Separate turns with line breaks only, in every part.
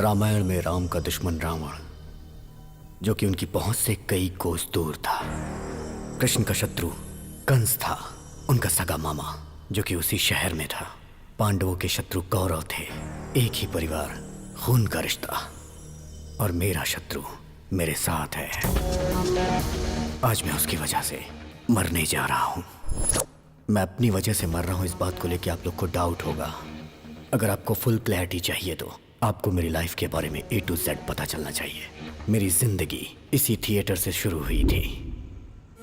रामायण में राम का दुश्मन रावण, जो कि उनकी पहुंच से कई कोस दूर था। कृष्ण का शत्रु कंस था, उनका सगा मामा, जो कि उसी शहर में था। पांडवों के शत्रु कौरव थे, एक ही परिवार, खून का रिश्ता। और मेरा शत्रु मेरे साथ है। आज मैं उसकी वजह से मरने जा रहा हूं। मैं अपनी वजह से मर रहा हूं, इस बात को लेकर आप लोग को डाउट होगा। अगर आपको फुल क्लैरिटी चाहिए तो आपको मेरी लाइफ के बारे में A to Z पता चलना चाहिए। मेरी जिंदगी इसी थिएटर से शुरू हुई थी।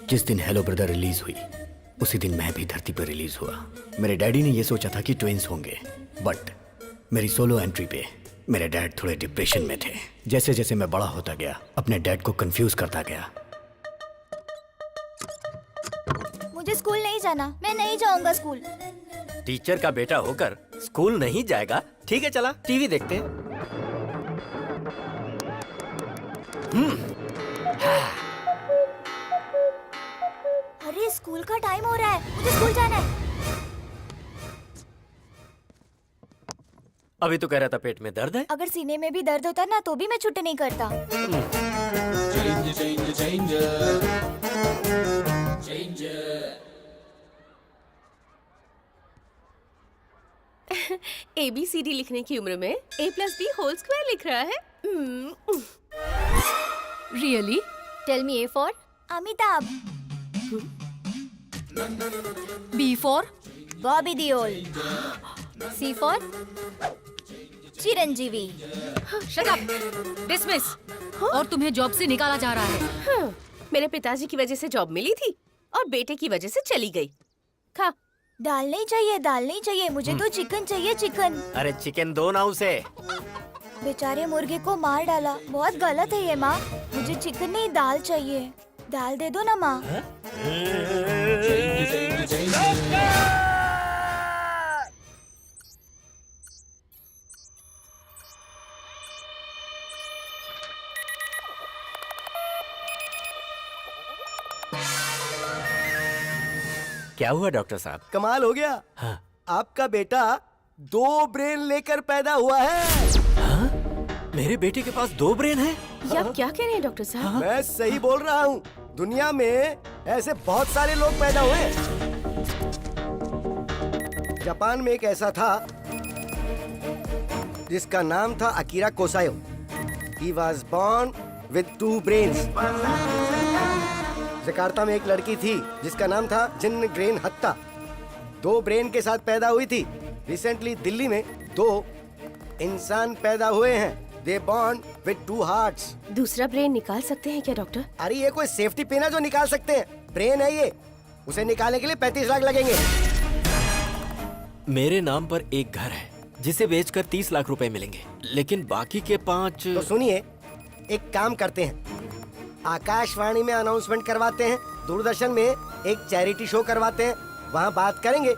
जिस दिन हेलो ब्रदर रिलीज हुई, उसी दिन मैं भी धरती पर रिलीज हुआ। मेरे डैडी ने यह सोचा था कि ट्विंस होंगे, बट मेरी सोलो एंट्री पे मेरे डैड थोड़े डिप्रेशन में थे। जैसे जैसे मैं बड़ा होता गया, अपने डैड को कंफ्यूज करता गया।
मुझे स्कूल नहीं जाना, मैं नहीं जाऊंगा स्कूल।
टीचर का बेटा होकर स्कूल नहीं जाएगा? ठीक है, चला टीवी देखते हैं।
अरे स्कूल का टाइम हो रहा है, मुझे स्कूल जाना है।
अभी तो कह रहा था पेट में दर्द है।
अगर सीने में भी दर्द होता ना तो भी मैं छुट्टी नहीं करता।
ABCD लिखने की उम्र में A+B² लिख रहा है।
Really?
Tell me A for Amitabh,
B for?
Bobby Deol, C for Chiranjeevi.
Shut up! Dismiss! और तुम्हें जॉब से निकाला जा रहा है।
मेरे पिताजी की वजह से जॉब मिली थी और बेटे की वजह से चली गई। खा।
दाल नहीं चाहिए, दाल नहीं चाहिए, मुझे तो चिकन चाहिए, चिकन।
अरे चिकन दो ना उसे।
बेचारे मुर्गे को मार डाला, बहुत गलत है ये माँ। मुझे चिकन नहीं, दाल चाहिए। दाल दे दो ना माँ।
क्या हुआ डॉक्टर साहब?
कमाल हो गया।
हाँ।
आपका बेटा 2 ब्रेन लेकर पैदा हुआ है।
हाँ? मेरे बेटे के पास 2 ब्रेन है?
ये आप क्या कह रहे हैं डॉक्टर साहब?
मैं सही बोल रहा हूँ। दुनिया में ऐसे बहुत सारे लोग पैदा हुए। जापान में एक ऐसा था जिसका नाम था Akira Kosayo. He was born with 2 brains। Jakarta में एक लड़की थी जिसका नाम था जिन ग्रेन हत्ता, 2 ब्रेन के साथ पैदा हुई थी। रिसेंटली दिल्ली में 2 इंसान पैदा हुए हैं। They born with 2 hearts।
दूसरा ब्रेन निकाल सकते हैं क्या डॉक्टर?
अरे ये कोई सेफ्टी पिन है जो निकाल सकते हैं? ब्रेन है ये, उसे निकालने के लिए 35 लाख लगेंगे।
मेरे नाम पर एक घर है जिसे बेचकर 30 लाख रुपए मिलेंगे, लेकिन बाकी के 5।
तो सुनिए, एक काम करते हैं, आकाशवाणी में अनाउंसमेंट करवाते हैं, दूरदर्शन में एक चैरिटी शो करवाते हैं, वहाँ बात करेंगे।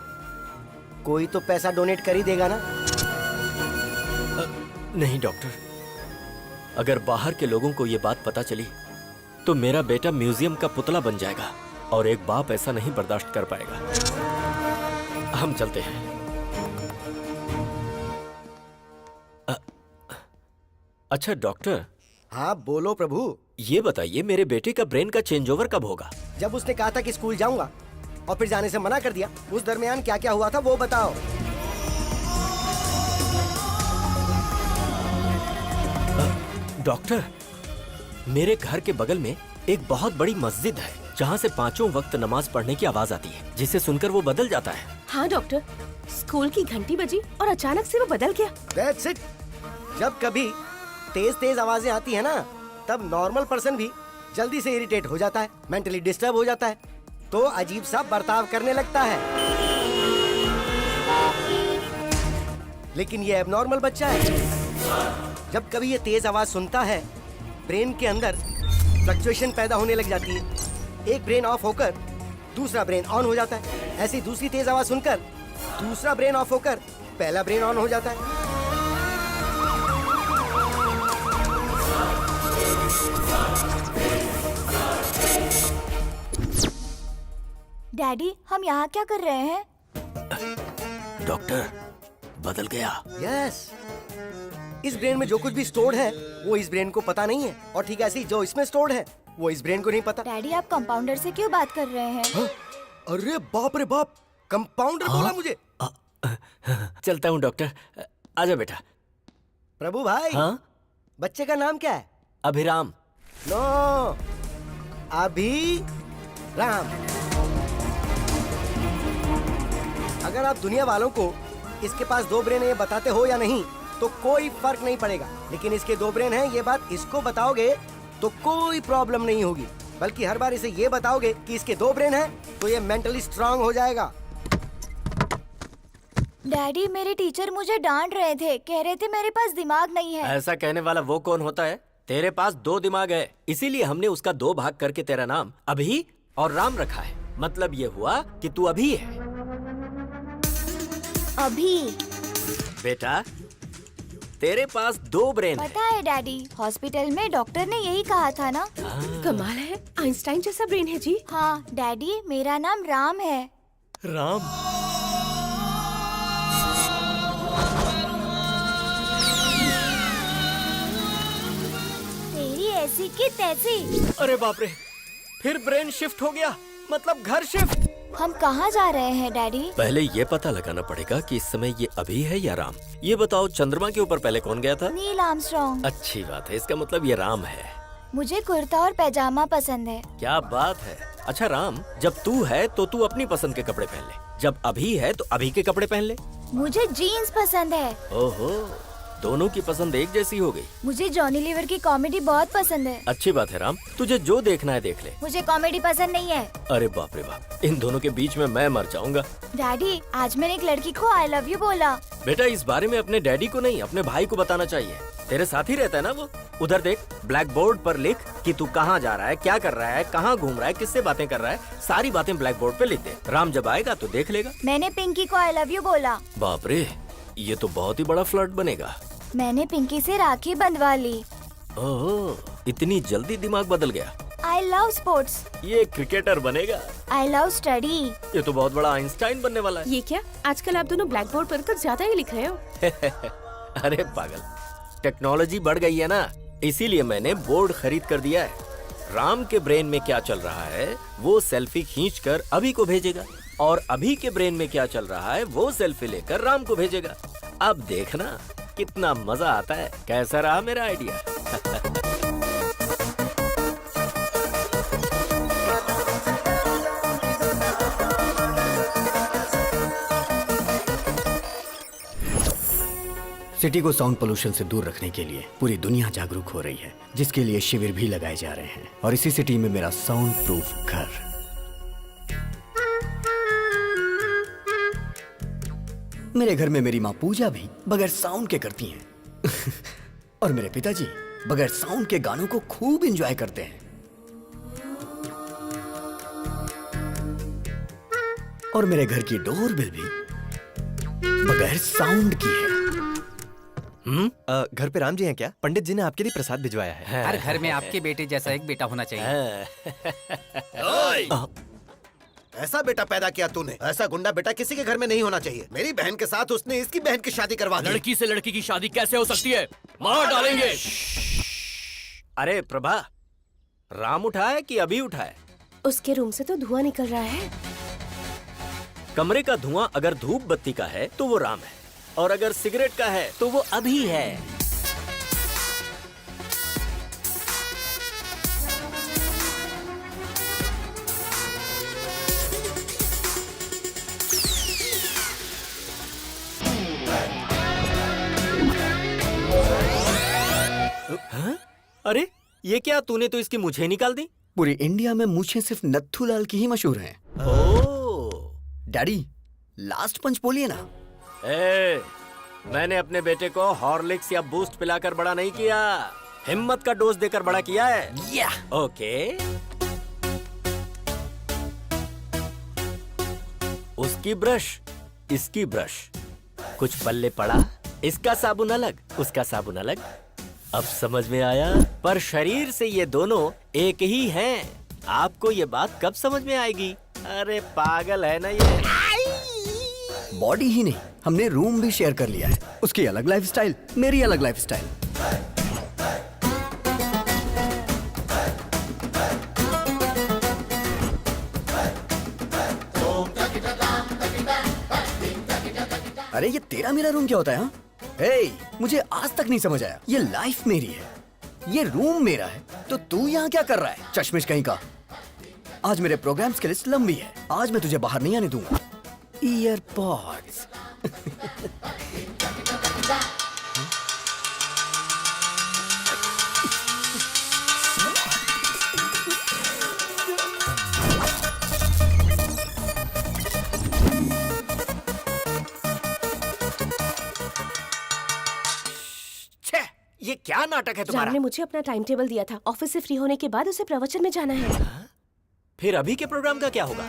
कोई तो पैसा डोनेट कर ही देगा ना।
नहीं डॉक्टर, अगर बाहर के लोगों को ये बात पता चली तो मेरा बेटा म्यूजियम का पुतला बन जाएगा और एक बाप ऐसा नहीं बर्दाश्त कर पाएगा। हम चलते हैं। अच्छा डॉक्टर।
हाँ बोलो प्रभु।
ये बताइए, मेरे बेटे का ब्रेन का चेंज ओवर कब होगा?
जब उसने कहा था कि स्कूल जाऊंगा और फिर जाने से मना कर दिया, उस दरमियान क्या क्या हुआ था वो बताओ।
डॉक्टर, मेरे घर के बगल में एक बहुत बड़ी मस्जिद है जहाँ से 5 वक्त नमाज पढ़ने की आवाज आती है, जिसे सुनकर वो बदल जाता है।
हाँ डॉक्टर, स्कूल की घंटी बजी और अचानक से वो बदल गया।
That's it। जब कभी तेज तेज आवाजें आती है ना, तब नॉर्मल पर्सन भी जल्दी से इरिटेट हो जाता है, मेंटली डिस्टर्ब हो जाता है, तो अजीब सा बर्ताव करने लगता है। लेकिन ये एबनॉर्मल बच्चा है। जब कभी ये तेज आवाज सुनता है, ब्रेन के अंदर फ्लक्चुएशन पैदा होने लग जाती है। एक ब्रेन ऑफ होकर दूसरा ब्रेन ऑन हो जाता है। ऐसी दूसरी तेज आवाज सुनकर दूसरा ब्रेन ऑफ होकर पहला ब्रेन ऑन हो जाता है।
डैडी, हम यहाँ क्या कर रहे हैं?
डॉक्टर, बदल गया।
यस, इस ब्रेन में जो कुछ भी स्टोर्ड है वो इस ब्रेन को पता नहीं है, और ठीक ऐसे ही जो इसमें स्टोर्ड है वो इस ब्रेन को नहीं पता।
डैडी आप कंपाउंडर से क्यों बात कर रहे हैं?
हाँ? अरे बाप रे बाप, कंपाउंडर बोला मुझे।
चलता हूँ डॉक्टर। आजा बेटा।
प्रभु भाई,
हाँ?
बच्चे का नाम क्या है?
अभिराम।
नो, अभी राम। अगर आप दुनिया वालों को इसके पास 2 ब्रेन है ये बताते हो या नहीं तो कोई फर्क नहीं पड़ेगा, लेकिन इसके 2 ब्रेन हैं ये बात इसको बताओगे तो कोई प्रॉब्लम नहीं होगी, बल्कि हर बार इसे ये बताओगे कि इसके 2 ब्रेन हैं तो ये मेंटली स्ट्रांग हो जाएगा।
डैडी मेरे टीचर मुझे डांट रहे थे, कह रहे थे मेरे पास दिमाग नहीं है।
ऐसा कहने वाला वो कौन होता है? तेरे पास 2 दिमाग है, इसीलिए हमने उसका 2 भाग करके तेरा नाम अभी और राम रखा है। मतलब ये हुआ कि तू अभी है।
अभी?
बेटा तेरे पास 2 ब्रेन है।
पता है डैडी, हॉस्पिटल में डॉक्टर ने यही कहा था ना।
कमाल है, आइंस्टाइन जैसा ब्रेन है जी।
हाँ डैडी, मेरा नाम राम है।
राम?
तेरी ऐसी की तैसी।
अरे बाप रे, फिर ब्रेन शिफ्ट हो गया, मतलब घर शिफ्ट।
हम कहाँ जा रहे हैं डैडी?
पहले ये पता लगाना पड़ेगा कि इस समय ये अभी है या राम। ये बताओ, चंद्रमा के ऊपर पहले कौन गया था?
Neil Armstrong.
अच्छी बात है, इसका मतलब ये राम है।
मुझे कुर्ता और पैजामा पसंद है।
क्या बात है। अच्छा राम, जब तू है तो तू अपनी पसंद के कपड़े पहन ले, जब अभी है तो अभी के कपड़े पहन ले।
मुझे जीन्स पसंद है।
ओहो, दोनों की पसंद एक जैसी हो गई।
मुझे जॉनी लीवर की कॉमेडी बहुत पसंद है।
अच्छी बात है राम, तुझे जो देखना है देख ले।
मुझे कॉमेडी पसंद नहीं है।
अरे बाप रे बाप, इन दोनों के बीच में मैं मर जाऊंगा।
डैडी आज मैंने एक लड़की को आई लव यू बोला।
बेटा इस बारे में अपने डैडी को नहीं, अपने भाई को बताना चाहिए। तेरे साथ ही रहता है ना वो। उधर देख, ब्लैक बोर्ड पर लिख कि तू कहाँ जा रहा है, क्या कर रहा है, कहाँ घूम रहा है, किससे बातें कर रहा है, सारी बातें ब्लैक बोर्ड पे लिख दे। राम जब आएगा तो देख लेगा।
मैंने पिंकी को आई लव यू बोला।
बाप रे, ये तो बहुत ही बड़ा फ्लर्ट बनेगा।
मैंने पिंकी से राखी बंधवा ली।
ओह, इतनी जल्दी दिमाग बदल गया।
I love sports.
ये क्रिकेटर बनेगा।
I love study.
ये तो बहुत बड़ा आइंस्टाइन बनने वाला है।
ये क्या, आजकल आप दोनों ब्लैक बोर्ड पर कुछ ज्यादा ही लिख रहे हो।
अरे पागल, टेक्नोलॉजी बढ़ गई है ना, इसीलिए मैंने बोर्ड खरीद कर दिया है। राम के ब्रेन में क्या चल रहा है वो सेल्फी खींचकर अभी को भेजेगा, और अभी के ब्रेन में क्या चल रहा है वो सेल्फी लेकर राम को भेजेगा। अब देखना कितना मजा आता है। कैसा रहा मेरा आइडिया?
सिटी को साउंड पोल्यूशन से दूर रखने के लिए पूरी दुनिया जागरूक हो रही है, जिसके लिए शिविर भी लगाए जा रहे हैं। और इसी सिटी में मेरा साउंड प्रूफ घर। मेरे घर में मेरी माँ पूजा भी बगैर साउंड के करती हैं। और मेरे पिताजी बगैर साउंड के गानों को खूब एंजॉय करते हैं। और मेरे घर की डोरबेल भी बगैर साउंड की है।
घर पे राम जी हैं क्या? पंडित जी ने आपके लिए प्रसाद भिजवाया है।
हर घर में आपके बेटे जैसा एक बेटा होना चाहिए।
ऐसा बेटा पैदा किया तूने, ऐसा गुंडा बेटा किसी के घर में नहीं होना चाहिए। मेरी बहन के साथ उसने इसकी बहन की शादी करवा दी।
लड़की से लड़की की शादी कैसे हो सकती है? मार डालेंगे।
अरे प्रभा, राम उठा है कि अभी उठा है?
उसके रूम से तो धुआं निकल रहा है।
कमरे का धुआं अगर धूप बत्ती का है तो वो राम है, और अगर सिगरेट का है तो वो अभी है। हाँ? अरे ये क्या, तूने तो इसकी मूछें निकाल दी।
पूरी इंडिया में मूछें सिर्फ नत्थूलाल की ही मशहूर हैं।
ओह
डैडी लास्ट पंच बोलिए ना।
मैंने अपने बेटे को हॉर्लिक्स या बूस्ट पिलाकर बड़ा नहीं किया, हिम्मत का डोज देकर बड़ा किया है।
या
ओके, उसकी ब्रश, इसकी ब्रश, कुछ पल्ले पड़ा, इसका साबुन अलग, उसका साबुन अलग। अब समझ में आया, पर शरीर से ये दोनों एक ही हैं। आपको ये बात कब समझ में आएगी? अरे पागल है ना ये।
बॉडी ही नहीं, हमने रूम भी शेयर कर लिया है। उसकी अलग लाइफस्टाइल, मेरी अलग लाइफस्टाइल। अरे ये तेरा मेरा रूम क्या होता है? हाँ? हे, मुझे आज तक नहीं समझ आया। ये लाइफ मेरी है, ये रूम मेरा है, तो तू यहाँ क्या कर रहा है? चश्मिश कहीं का। आज मेरे प्रोग्राम्स की लिस्ट लंबी है, आज मैं तुझे बाहर नहीं आने दूंगा। ईयरपॉड्स।
ये क्या नाटक है तुम्हारा?
राम ने मुझे अपना टाइम टेबल दिया था। ऑफिस से फ्री होने के बाद उसे प्रवचन में जाना है।
फिर अभी के प्रोग्राम का क्या होगा?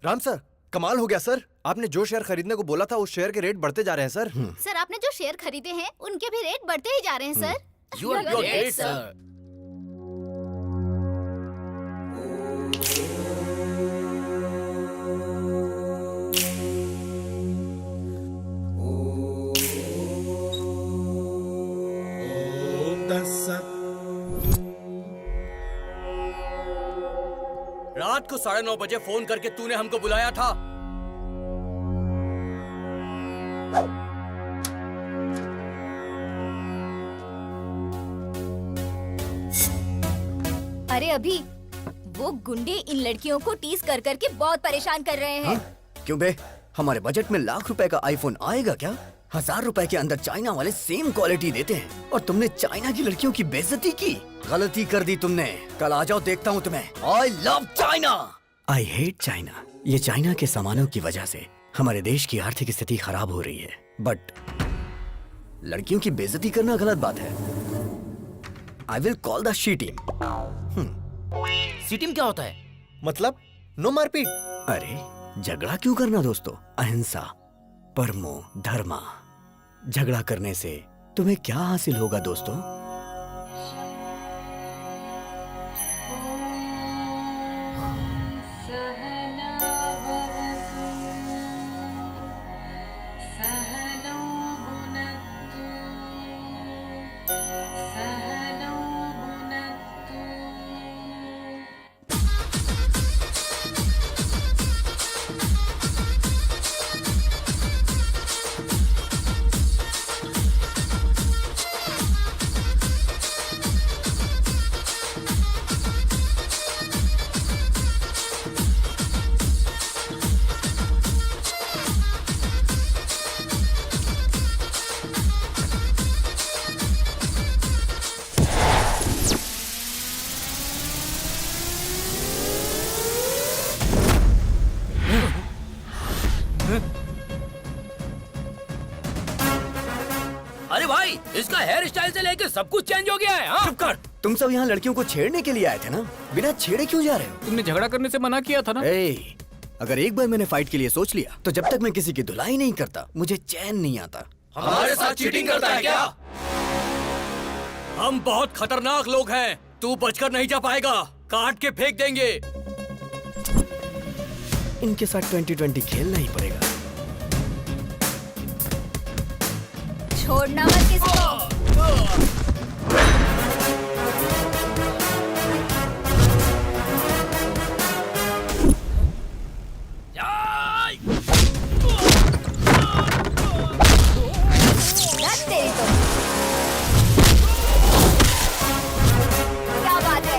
राम सर, कमाल हो गया सर। आपने जो शेयर खरीदने को बोला था उस शेयर के रेट बढ़ते जा रहे हैं सर।
सर आपने जो शेयर खरीदे हैं उनके भी रेट बढ़ते ही जा रहे हैं sir.
You are great, sir. रात को 9:30 बजे फोन करके तूने हमको बुलाया था।
अरे अभी वो गुंडे इन लड़कियों को टीज कर करके बहुत परेशान कर रहे हैं।
हाँ? क्यों बे? हमारे बजट में लाख रुपए का आईफोन आएगा क्या? 1000 रुपए के अंदर चाइना वाले सेम क्वालिटी देते हैं और तुमने चाइना की लड़कियों की बेइज्जती की। गलती कर दी तुमने। कल आ जाओ, देखता हूँ तुम्हें। I love China. I hate China. ये चाइना के सामानों की वजह से हमारे देश की आर्थिक स्थिति खराब हो रही है, बट लड़कियों की बेइज्जती करना गलत बात है। I will call the she team.
C team क्या होता है?
मतलब नो मारपीट।
अरे झगड़ा क्यों करना दोस्तों? अहिंसा, परमो धर्मा। झगड़ा करने से तुम्हें क्या हासिल होगा दोस्तों?
अरे भाई, इसका हेयर स्टाइल से लेके सब कुछ चेंज हो गया है। हाँ?
चुप कर। तुम सब यहाँ लड़कियों को छेड़ने के लिए आए थे ना? बिना छेड़े क्यों जा रहे हो?
तुमने झगड़ा करने से मना किया था ना?
ए, अगर एक बार मैंने फाइट के लिए सोच लिया तो जब तक मैं किसी की धुलाई नहीं करता मुझे चैन नहीं आता।
हमारे साथ चीटिंग करता है क्या? हम बहुत खतरनाक लोग हैं। तू बचकर नहीं जा पाएगा। काट के फेंक देंगे।
इनके साथ 2020 खेलना ही पड़ेगा।
छोड़ना मत किसी को। दस तेरी तो। क्या बात है?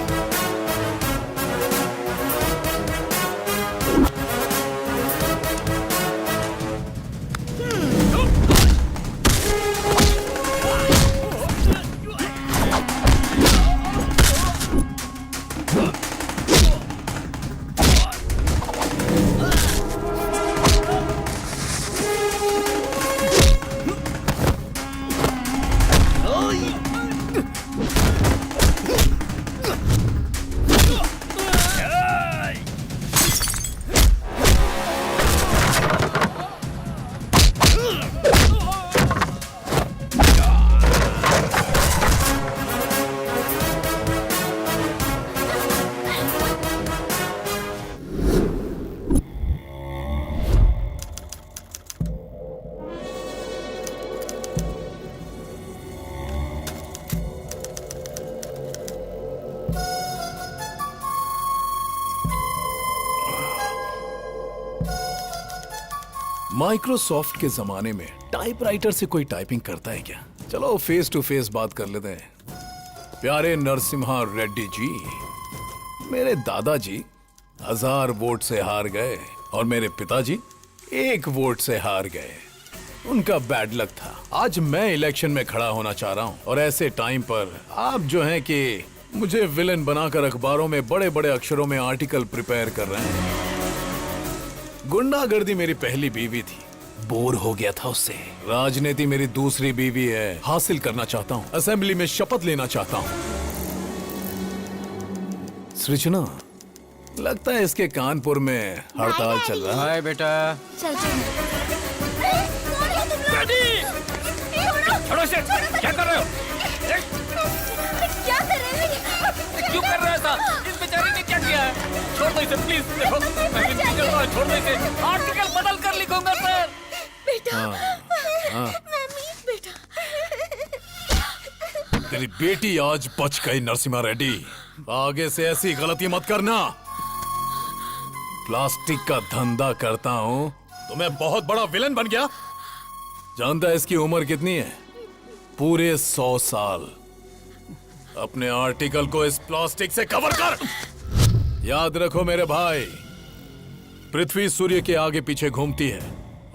माइक्रोसॉफ्ट के जमाने में टाइपराइटर से कोई टाइपिंग करता है क्या? चलो फेस टू फेस बात कर लेते हैं। प्यारे नरसिम्हा रेड्डी जी, मेरे दादाजी 1000 वोट से हार गए और मेरे पिताजी 1 वोट से हार गए। उनका बैड लक था। आज मैं इलेक्शन में खड़ा होना चाह रहा हूँ और ऐसे टाइम पर आप जो हैं कि मुझे विलेन बनाकर अखबारों में बड़े बड़े अक्षरों में आर्टिकल प्रिपेयर कर रहे हैं। गुंडागर्दी मेरी पहली बीवी थी, बोर हो गया था उससे। राजनीति मेरी दूसरी बीवी है, हासिल करना चाहता हूँ। असेंबली में शपथ लेना चाहता हूँ। सृजना, लगता है इसके कानपुर में हड़ताल चल रहा है।
हाय बेटा।
चल
छोड़ो इसे, क्या कर रहे हो?
क्या कर रहे हैं?
क्यों कर रहे हो ऐसा? इस बेचारी ने क्या किया है? छोड़ दो इसे प्लीज। देखो मैं भी नहीं करता, छोड़ दो इसे। आर्टिकल बदल कर लिखूंगा सर।
बेटा,
हाँ।
मम्मी, बेटा।
तेरी बेटी आज बच गई नरसिम्हा रेड्डी। आगे से ऐसी गलती मत करना। प्लास्टिक का धंधा करता हूँ तो मैं बहुत बड़ा विलन बन गया। जानता है इसकी उम्र कितनी है? पूरे 100 साल। अपने आर्टिकल को इस प्लास्टिक से कवर कर। याद रखो मेरे भाई, पृथ्वी सूर्य के आगे पीछे घूमती है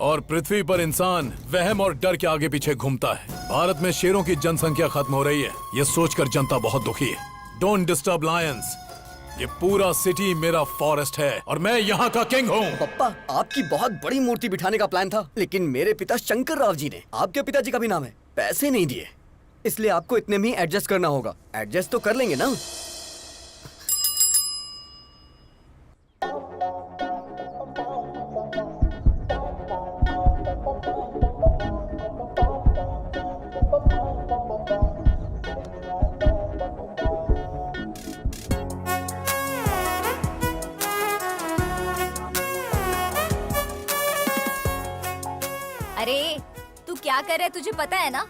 और पृथ्वी पर इंसान वहम और डर के आगे पीछे घूमता है। भारत में शेरों की जनसंख्या खत्म हो रही है, ये सोचकर जनता बहुत दुखी है। Don't disturb Lions. ये पूरा सिटी मेरा फॉरेस्ट है और मैं यहाँ का किंग हूँ।
पप्पा, आपकी बहुत बड़ी मूर्ति बिठाने का प्लान था, लेकिन मेरे पिता शंकर राव जी ने, आपके पिताजी का भी नाम है, पैसे नहीं दिए। इसलिए आपको इतने में ही एडजस्ट करना होगा। एडजस्ट तो कर लेंगे ना?
अरे तू क्या कर रहा है, तुझे पता है ना?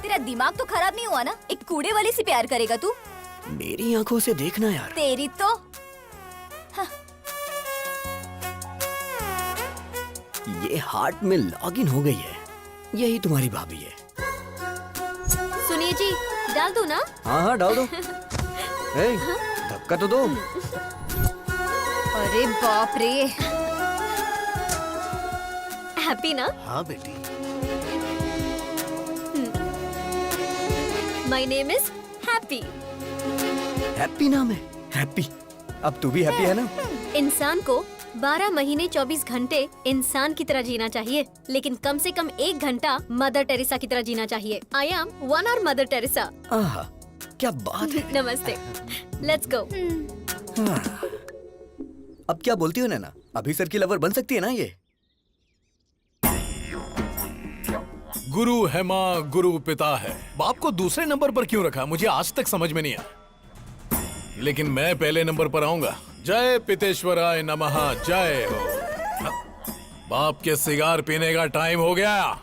तेरा दिमाग तो खराब नहीं हुआ ना? एक कूड़े वाले से प्यार करेगा तू?
मेरी आंखों से देखना यार।
तेरी तो
ये हार्ट में लॉगिन हो गई है। यही तुम्हारी भाभी है।
सुनिए जी, डाल दो ना?
हाँ हाँ डाल दो। ए, धक्का तो दो।
अरे बाप रे। हैप्पी ना?
हाँ बेटी।
My name is happy.
Happy नाम है? हैप्पी। अब तू भी हैप्पी है ना?
इंसान को 12 महीने 24 घंटे इंसान की तरह जीना चाहिए, लेकिन कम से कम 1 घंटा मदर टेरेसा की तरह जीना चाहिए। I am 1 hour Mother Teresa.
आहा, क्या बात है।
नमस्ते, लेट्स गो।
अब क्या बोलती हो नैना? अभी सर की लवर बन सकती है ना ये?
गुरु है माँ, गुरु पिता है। बाप को दूसरे नंबर पर क्यों रखा, मुझे आज तक समझ में नहीं आया। लेकिन मैं पहले नंबर पर आऊंगा। जय पितेश्वराय नमः, जय हो। बाप के सिगार पीने का टाइम हो गया।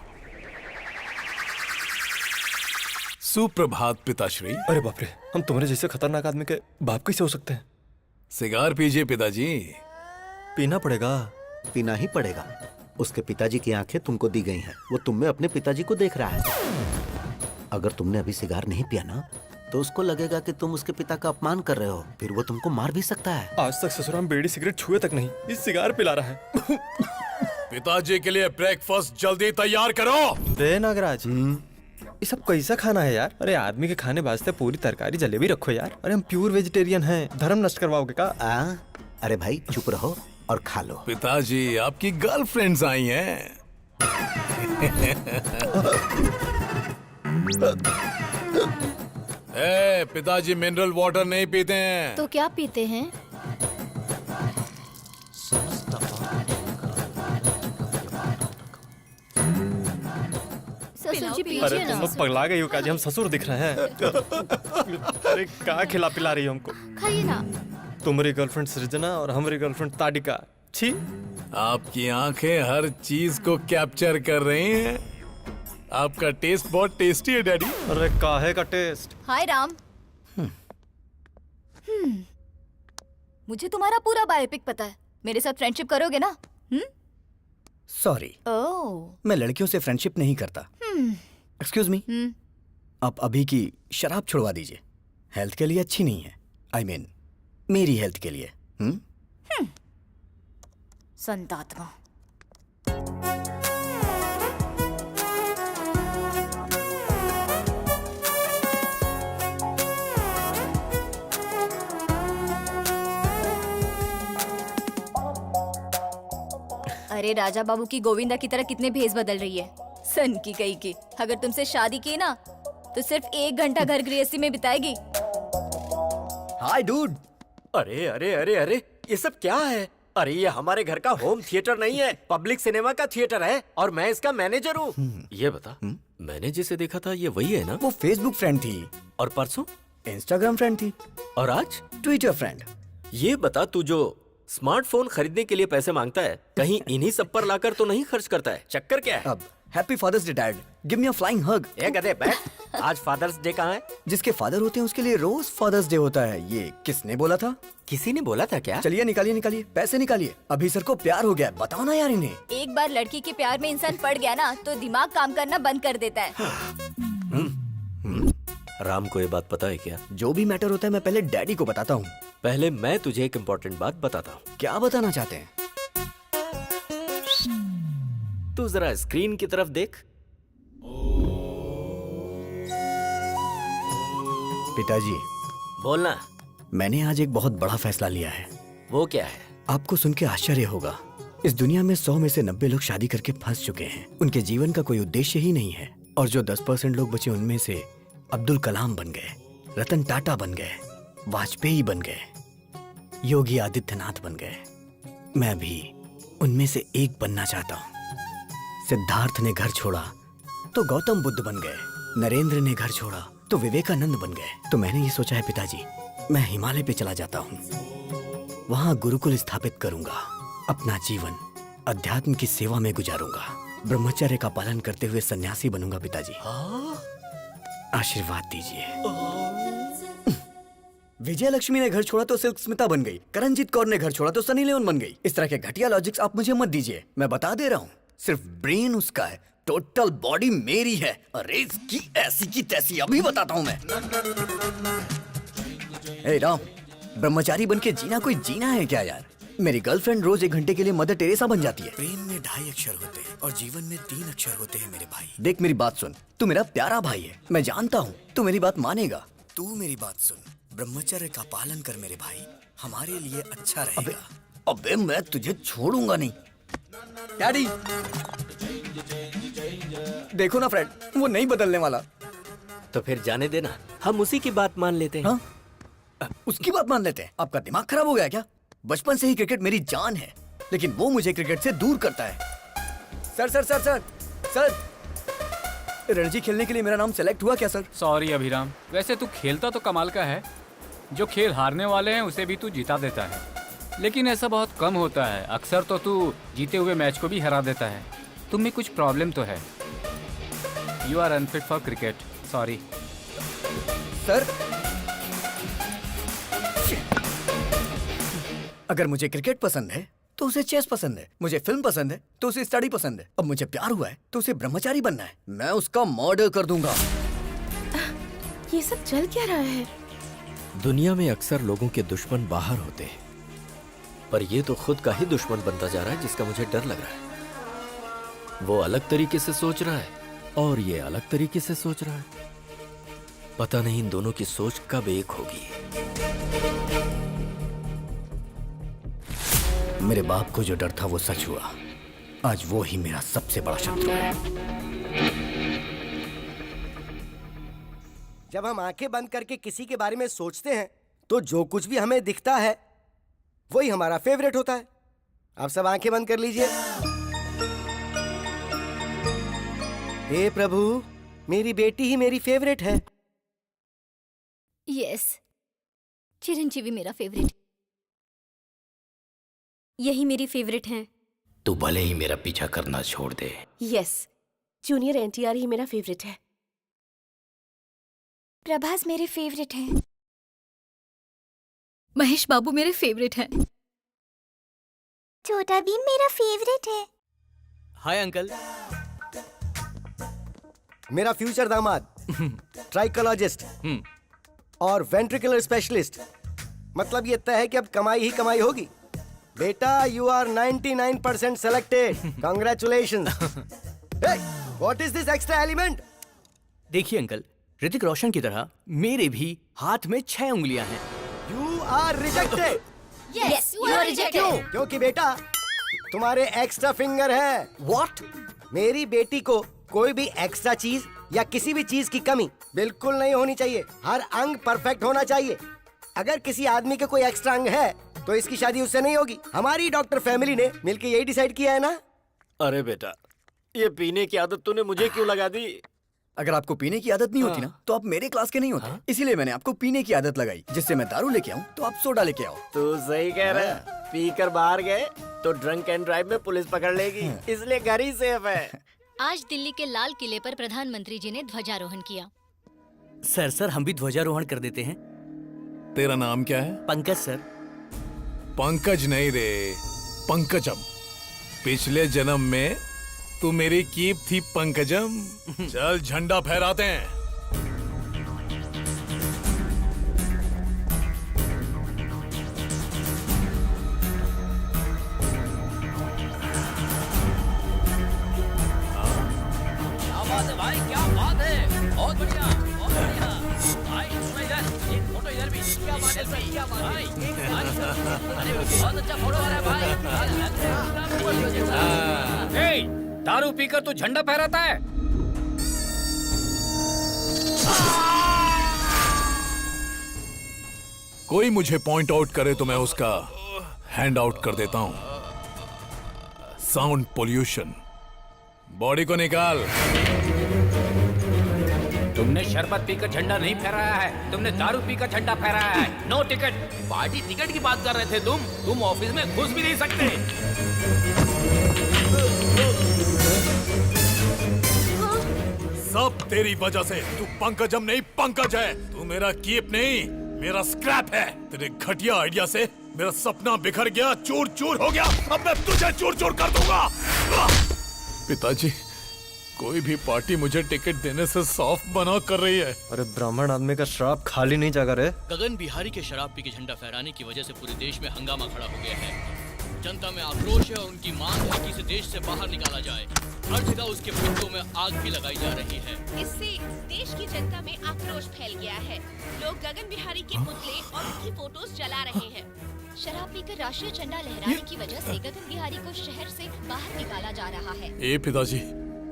सुप्रभात पिताश्री।
अरे बाप रे, हम तुम्हारे जैसे खतरनाक आदमी के बाप कैसे हो सकते हैं?
सिगार पीजिए पिताजी।
पीना पड़ेगा।
पीना ही पड़ेगा। उसके पिताजी की आंखें तुमको दी गई हैं। वो तुम में अपने पिताजी को देख रहा है। अगर तुमने अभी सिगार नहीं पिया ना, तो उसको लगेगा कि तुम उसके पिता का अपमान कर रहे हो। फिर वो तुमको मार भी सकता है।
आज तक ससुराल में बीड़ी सिगरेट छुए तक नहीं, इस सिगार पिला रहा है।
पिताजी के लिए ब्रेकफास्ट जल्दी तैयार करो।
रे नागराज, ये सब कैसा खाना है यार? अरे आदमी के खाने वास्ते पूरी तरकारी जलेबी रखो यार। अरे हम प्योर वेजिटेरियन हैं, धर्म नष्ट करवाओगे का?
अरे भाई चुप रहो और खा लो।
पिताजी, आपकी गर्लफ्रेंड्स आई हैं। पिताजी मिनरल वाटर नहीं पीते हैं।
तो क्या पीते हैं? ससुर जी
अरे
पीजिए
तुम
ना।
लोग पगला गई हो काजी, हम ससुर दिख रहे हैं। अरे कहाँ खिला पिला रही हो हमको?
खाइए ना।
तुम्हारी गर्लफ्रेंड सृजना और हमारी गर्लफ्रेंड ताडिका। छी।
आपकी आंखें हर चीज को कैप्चर कर रही हैं। आपका टेस्ट बहुत टेस्टी है डैडी।
अरे काहे का टेस्ट?
हाय राम। मुझे तुम्हारा पूरा बायोपिक पता है। मेरे साथ फ्रेंडशिप करोगे ना?
सॉरी,
ओह
मैं लड़कियों से फ्रेंडशिप नहीं करता। एक्सक्यूज मी, आप अभी की शराब छुड़वा दीजिए, हेल्थ के लिए अच्छी नहीं है। आई मीन मेरी हेल्थ के लिए।
संतात्मा। अरे राजा बाबू की गोविंदा की तरह कितने भेस बदल रही है, सन की कही की। अगर तुमसे शादी की ना तो सिर्फ 1 घंटा घर गृहस्थी में बिताएगी।
हाय डूड।
अरे अरे अरे अरे, ये सब क्या है? अरे ये हमारे घर का होम थिएटर नहीं है, पब्लिक सिनेमा का थिएटर है और मैं इसका मैनेजर हूँ। ये बता, मैंने जिसे देखा था ये वही है ना?
वो फेसबुक फ्रेंड थी,
और परसों
इंस्टाग्राम फ्रेंड थी,
और आज
ट्विटर फ्रेंड।
ये बता, तू जो स्मार्टफोन खरीदने के लिए पैसे मांगता है, कहीं इन्हीं सब पर लाकर तो नहीं खर्च करता है? चक्कर क्या है?
अब happy father's day dad, give me a flying hug.
ए गधे बैठ, आज फादर्स डे कहाँ है?
जिसके फादर होते हैं उसके लिए रोज फादर्स डे होता है। ये किसने बोला था?
किसी ने बोला था क्या?
चलिए निकालिए निकालिए, पैसे निकालिए। अभी सर को प्यार हो गया है, बताओ ना यार इन्हें।
एक बार लड़की के प्यार में इंसान पड़ गया ना तो दिमाग काम करना बंद कर देता है।
राम को ये बात पता है क्या?
जो भी मैटर होता है मैं पहले डैडी को बताता हूँ।
पहले मैं तुझे एक इम्पोर्टेंट बात बताता हूँ।
क्या बताना चाहते हैं?
तू जरा स्क्रीन की तरफ देख।
पिताजी,
बोलना।
मैंने आज एक बहुत बड़ा फैसला लिया है।
वो क्या है?
आपको सुन के आश्चर्य होगा, इस दुनिया में 100 में से 90 लोग शादी करके फंस चुके हैं। उनके जीवन का कोई उद्देश्य ही नहीं है, और जो 10% लोग बचे उनमें से अब्दुल कलाम बन गए, रतन टाटा बन गए, वाजपेयी बन गए, योगी आदित्यनाथ बन गए। मैं भी उनमें से एक बनना चाहता हूँ। सिद्धार्थ ने घर छोड़ा तो गौतम बुद्ध बन गए, नरेंद्र ने घर छोड़ा तो विवेकानंद बन गए। तो मैंने ये सोचा है पिताजी, मैं हिमालय पे चला जाता हूँ, वहां गुरुकुल स्थापित करूंगा, अपना जीवन अध्यात्म की सेवा में गुजारूंगा, ब्रह्मचर्य का पालन करते हुए सन्यासी बनूंगा। पिताजी आशीर्वाद दीजिए। विजय लक्ष्मी ने घर छोड़ा तो सिल्क स्मिता बन गई, करणजीत कौर ने घर छोड़ा तो सनी लियोन बन गई। इस तरह के घटिया लॉजिक्स आप मुझे मत दीजिए, मैं बता दे रहा हूँ। सिर्फ ब्रेन उसका है, टोटल बॉडी मेरी है। अरे इसकी ऐसी की तैसी अभी बताता हूँ मैं। ए राम, ब्रह्मचारी बन के जीना कोई जीना है क्या यार? मेरी गर्लफ्रेंड रोज 1 घंटे के लिए मदर टेरेसा बन जाती है। प्रेम में 2.5 अक्षर होते हैं और जीवन में 3 अक्षर होते हैं मेरे भाई। देख मेरी बात सुन, तू मेरा प्यारा भाई है, मैं जानता हूँ तू मेरी बात मानेगा। तू मेरी बात सुन, ब्रह्मचर्य का पालन कर मेरे भाई, हमारे लिए अच्छा रहेगा। अबे मैं तुझे छोड़ूंगा नहीं। डैडी देखो ना फ्रेंड, वो नहीं बदलने वाला।
तो फिर जाने देना, हम उसी की बात मान लेते हैं।
हाँ? उसकी बात मान लेते हैं? आपका दिमाग खराब हो गया क्या? बचपन से ही क्रिकेट मेरी जान है, लेकिन वो मुझे क्रिकेट से दूर करता है। Sir sir sir sir sir, Ranji खेलने के लिए मेरा नाम सेलेक्ट हुआ क्या सर?
सॉरी अभिराम, वैसे तू खेलता तो कमाल का है, जो खेल हारने वाले हैं उसे भी तू जिता देता है, लेकिन ऐसा बहुत कम होता है। अक्सर तो तू जीते हुए मैच को भी हरा देता है। तुम में कुछ प्रॉब्लम तो है। You are unfit for cricket, sorry.
Sir अगर मुझे क्रिकेट पसंद है तो उसे चेस पसंद है, मुझे फिल्म पसंद है तो उसे स्टडी पसंद है, अब मुझे प्यार हुआ है तो उसे ब्रह्मचारी बनना है। मैं उसका मर्डर कर दूंगा।
ये सब चल क्या रहा है?
दुनिया में अक्सर लोगों के दुश्मन बाहर होते हैं, पर ये तो खुद का ही दुश्मन बनता जा रहा है, जिसका मुझे डर लग रहा है। वो अलग तरीके से सोच रहा है और ये अलग तरीके से सोच रहा है। पता नहीं इन दोनों की सोच कब एक होगी।
मेरे बाप को जो डर था वो सच हुआ। आज वो ही मेरा सबसे बड़ा शत्रु है।
जब हम आंखें बंद करके किसी के बारे में सोचते हैं तो जो कुछ भी हमें दिखता है वही हमारा फेवरेट होता है। आप सब आंखें बंद कर लीजिए। हे प्रभु, मेरी बेटी ही मेरी फेवरेट है।
यस, चिरंजीवी मेरा फेवरेट, यही मेरी फेवरेट है।
तू भले ही मेरा पीछा करना छोड़ दे।
यस, जूनियर एनटीआर ही मेरा फेवरेट है।
प्रभास मेरे फेवरेट हैं।
महेश बाबू मेरे फेवरेट हैं।
छोटा भीम मेरा फेवरेट है।
Hi uncle.
मेरा फ्यूचर दामाद ट्राइकोलॉजिस्ट और वेंट्रिकुलर स्पेशलिस्ट। मतलब ये तय है कि अब कमाई ही कमाई होगी। बेटा you are 99% selected. Congratulations. What is this extra element?
देखिए अंकल, ऋतिक रोशन की तरह मेरे भी हाथ में 6 उंगलियां हैं।
You are rejected.
Yes, you are rejected.
क्योंकि बेटा तुम्हारे एक्स्ट्रा फिंगर है।
व्हाट?
मेरी बेटी को कोई भी एक्स्ट्रा चीज या किसी भी चीज की कमी बिल्कुल नहीं होनी चाहिए। हर अंग परफेक्ट होना चाहिए। अगर किसी आदमी के कोई एक्स्ट्रा अंग है तो इसकी शादी उससे नहीं होगी। हमारी डॉक्टर फैमिली ने मिलकर यही डिसाइड किया है ना।
अरे बेटा, ये पीने की आदत तूने मुझे क्यों लगा दी?
अगर आपको पीने की आदत नहीं होती ना तो आप मेरे क्लास के नहीं होते। इसीलिए मैंने आपको पीने की आदत लगाई, जिससे मैं दारू लेके आऊं तो आप सोडा लेके आओ।
तू सही कह रहा है। पी कर बाहर गए तो ड्रंक एंड ड्राइव में पुलिस पकड़ लेगी, इसलिए घर ही सेफ है।
आज दिल्ली के लाल किले पर प्रधानमंत्री जी ने ध्वजारोहण किया।
सर हम भी ध्वजारोहण कर देते हैं।
तेरा नाम क्या है?
पंकज सर।
पंकज नहीं रे, पंकजम। पिछले जन्म में तू मेरी कीप थी पंकजम। चल झंडा फहराते हैं।
क्या बात है भाई, क्या बात है, बहुत बढ़िया, बहुत बढ़िया। भाई थोड़ा इधर, एक फोटो इधर भी। क्या बात है सर, क्या बात है भाई? अरे बहुत अच्छा फोटो आ रहा है भाई।
दारू पीकर तू झंडा फहराता है?
कोई मुझे पॉइंट आउट करे तो मैं उसका हैंड आउट कर देता हूं। Sound pollution. बॉडी को निकाल।
तुमने शरबत पीकर झंडा नहीं फहराया है, तुमने दारू पीकर झंडा फहराया है। No ticket. पार्टी टिकट की बात कर रहे थे तुम ऑफिस में घुस भी नहीं सकते।
सब तेरी वजह से। तू पंकजम नहीं, पंकज है। तू मेरा कीप नहीं, मेरा स्क्रैप है। तेरे घटिया आइडिया से मेरा सपना बिखर गया, चूर चूर हो गया। अब मैं तुझे चूर चूर कर दूंगा। पिताजी, कोई भी पार्टी मुझे टिकट देने से साफ मना कर रही है।
अरे ब्राह्मण आदमी का श्राप खाली नहीं जागा रे।
गगन बिहारी के शराब पी के झंडा फहराने की वजह से पूरे देश में हंगामा खड़ा हो गया है। जनता में आक्रोश है और उनकी मांग है कि इसे देश से बाहर निकाला जाए। हर जगह उसके पुतलों में आग भी लगाई जा रही है।
इससे देश की जनता में आक्रोश फैल गया है। लोग गगन बिहारी के पुतले और उनकी फोटोज जला रहे हैं।
शराब पीकर राष्ट्रीय झंडा लहराने की वजह से गगन बिहारी को शहर से बाहर निकाला जा रहा है।
ए पिताजी,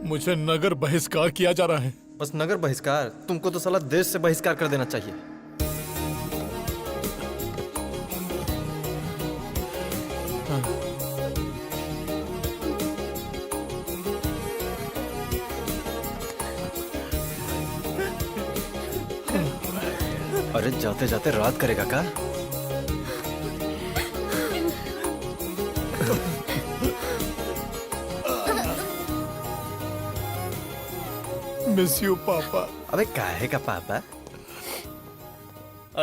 मुझे नगर बहिष्कार किया जा रहा है।
बस नगर बहिष्कार? तुमको तो साला देश से बहिष्कार कर देना चाहिए। अरे जाते जाते रात करेगा का?
मिस यू पापा।
अबे काहे का पापा?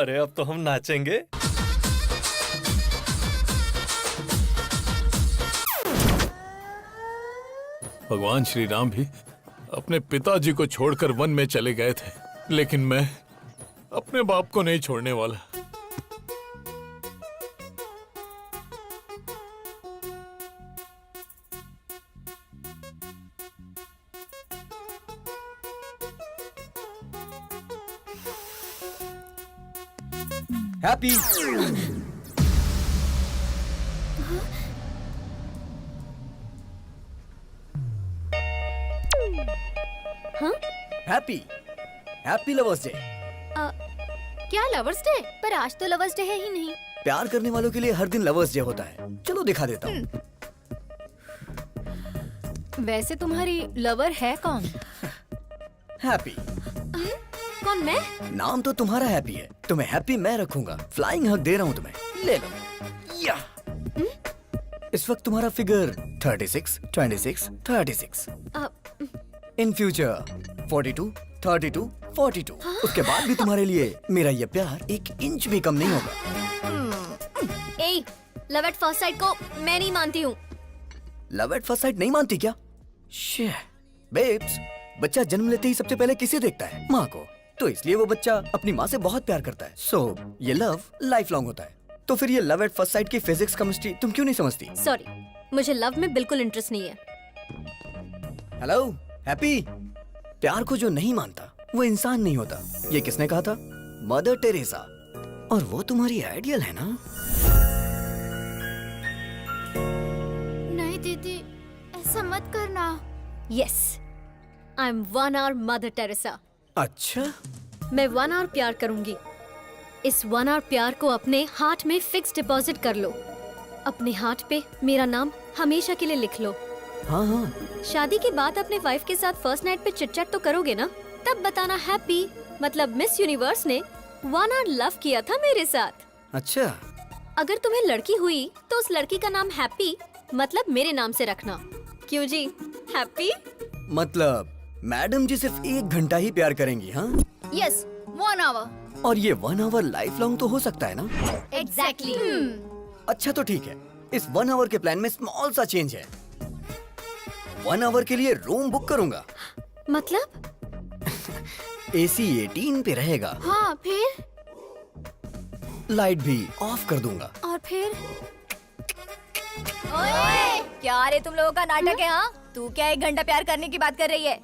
अरे अब तो हम नाचेंगे।
भगवान श्री राम भी अपने पिताजी को छोड़कर वन में चले गए थे, लेकिन मैं अपने बाप को नहीं छोड़ने वाला।
Happy. Happy happy lovers day.
क्या लवर्स डे? पर आज तो लवर्स डे है ही नहीं।
प्यार करने वालों के लिए हर दिन लवर्स डे होता है। चलो दिखा देता हूँ।
वैसे तुम्हारी लवर है कौन?
हैप्पी।
कौन, मैं?
नाम तो तुम्हारा हैप्पी है, तुम्हें हैप्पी मैं रखूंगा। फ्लाइंग हग दे रहा हूँ तुम्हें, ले लो। या इस वक्त तुम्हारा फिगर 36, 26, 36। In future 42, 32, 42। उसके बाद भी तुम्हारे लिए मेरा ये प्यार 1 इंच भी कम नहीं होगा।
ए, लव एट फर्स्ट साइट को मैं नहीं मानती हूँ।
लव एट फर्स्ट साइट नहीं मानती क्या? शे, बेब्स, बच्चा जन्म लेते ही सबसे पहले किसे देखता है? माँ को। तो इसलिए वो बच्चा अपनी माँ से बहुत प्यार करता है। सो ये लव लाइफ लॉन्ग होता है। तो फिर ये लव एट फर्स्ट साइट की फिजिक्स केमिस्ट्री तुम क्यों नहीं समझती?
सॉरी, मुझे लव में बिल्कुल इंटरेस्ट नहीं है।
हेलो हैप्पी, प्यार को जो नहीं मानता वो इंसान नहीं होता। ये किसने कहा था? Mother Teresa. और वो तुम्हारी आइडियल है ना?
नहीं दीदी, ऐसा मत करना। Yes, I am 1 hour mother Teresa.
अच्छा,
मैं 1 hour प्यार करूंगी। इस 1 hour प्यार को अपने हार्ट में फिक्स डिपॉजिट कर लो। अपने हार्ट पे मेरा नाम हमेशा के लिए लिख लो।
हाँ हाँ।
शादी के बाद अपने वाइफ के साथ फर्स्ट नाइट पे चिट चैट तो करोगे ना? तब बताना हैप्पी, मतलब मिस यूनिवर्स ने 1 hour लव किया था मेरे साथ।
अच्छा,
अगर तुम्हें लड़की हुई तो उस लड़की का नाम हैप्पी मतलब मेरे नाम से रखना। क्यों जी, हैप्पी?
मतलब मैडम जी सिर्फ 1 घंटा ही प्यार करेंगी? हाँ
यस, 1 hour।
और ये 1 hour लाइफ लॉन्ग तो हो सकता है ना?
एग्जैक्टली।
अच्छा तो ठीक है, इस 1 hour के प्लान में स्मॉल सा चेंज है। 1 hour के लिए रूम बुक करूंगा।
मतलब?
AC 18 पे रहेगा।
हाँ, फिर?
लाइट भी ऑफ कर दूंगा।
और फिर?
ओए, क्या रे तुम लोगों का नाटक है? हाँ, तू क्या 1 घंटा प्यार करने की बात कर रही है?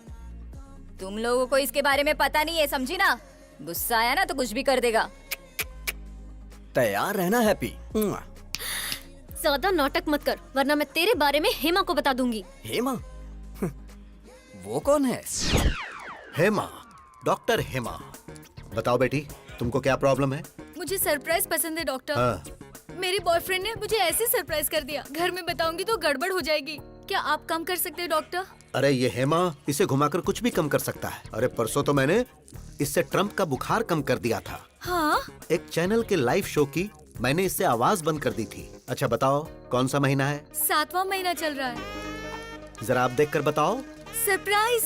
तुम लोगों को इसके बारे में पता नहीं है, समझी ना? गुस्सा आया ना तो कुछ भी कर देगा।
तैयार रहना हैप्पी।
ज्यादा नाटक मत कर, वरना मैं तेरे बारे में हेमा को बता दूंगी।
हेमा? वो कौन है?
हेमा, डॉक्टर हेमा। बताओ बेटी, तुमको क्या प्रॉब्लम है?
मुझे सरप्राइज पसंद है डॉक्टर।
हाँ।
मेरे बॉयफ्रेंड ने मुझे ऐसे सरप्राइज कर दिया, घर में बताऊंगी तो गड़बड़ हो जाएगी। क्या आप कम कर सकते हैं डॉक्टर?
अरे ये हेमा इसे घुमाकर कुछ भी कम कर सकता है। अरे परसों तो मैंने इससे ट्रम्प का बुखार कम कर दिया था।
हाँ?
एक चैनल के लाइव शो की मैंने इससे आवाज बंद कर दी थी। अच्छा बताओ, कौन सा महीना है?
7वां महीना चल रहा है।
जरा आप देखकर बताओ।
सरप्राइज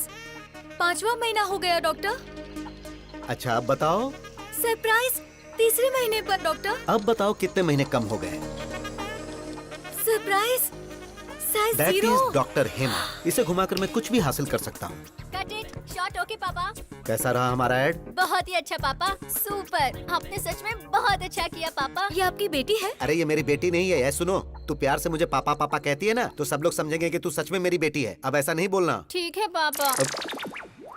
5वां महीना हो गया डॉक्टर।
अच्छा अब बताओ।
सरप्राइज 3रे महीने पर डॉक्टर।
अब बताओ कितने महीने कम हो गए?
Surprise size
that
0।
Is doctor Hema. इसे घुमाकर मैं कुछ भी हासिल कर सकता हूँ।
Cut it short. ओके पापा।
कैसा रहा हमारा ऐड?
बहुत ही अच्छा पापा, सुपर। आपने सच में बहुत अच्छा किया पापा।
ये आपकी बेटी है?
अरे ये मेरी बेटी नहीं है। सुनो, तू प्यार से मुझे पापा पापा कहती है ना, तो सब लोग समझेंगे कि तू सच में मेरी बेटी है। अब ऐसा नहीं बोलना।
ठीक है पापा।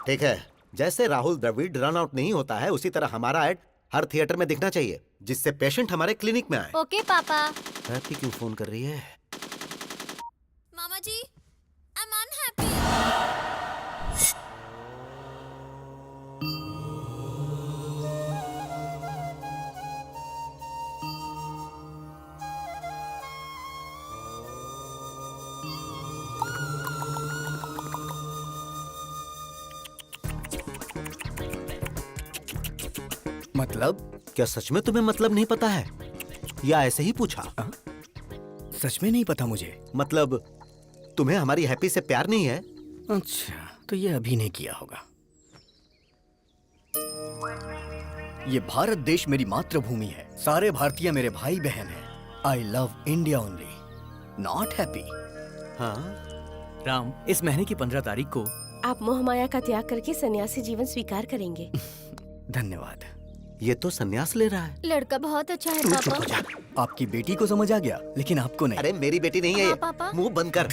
ठीक है। जैसे राहुल द्रविड़ रन आउट नहीं होता है, उसी तरह हमारा ऐड हर थिएटर में दिखना चाहिए, जिससे पेशेंट हमारे क्लिनिक में आए।
ओके पापा।
हैप्पी क्यों फोन कर रही है?
मामा जी, आई एम अनहैप्पी।
मतलब?
क्या सच में तुम्हें मतलब नहीं पता है, या ऐसे ही पूछा?
सच में नहीं पता मुझे।
मतलब तुम्हें हमारी हैप्पी से प्यार नहीं है?
अच्छा, तो ये अभिनय किया होगा। ये भारत देश मेरी मातृभूमि है। सारे भारतीय मेरे भाई बहन हैं। I love India only, not happy.
हाँ
राम, इस महीने की 15 तारीख को
आप मोह माया का त्याग करके सन्यासी जीवन स्वीकार करेंगे।
धन्यवाद।
ये तो संन्यास ले रहा है।
लड़का बहुत अच्छा है
तू चुप हो
पापा।
जा।
आपकी बेटी को समझ आ गया, लेकिन आपको नहीं।
अरे मेरी बेटी नहीं है
हाँ,
ये।
पापा।
मुंह बंद कर।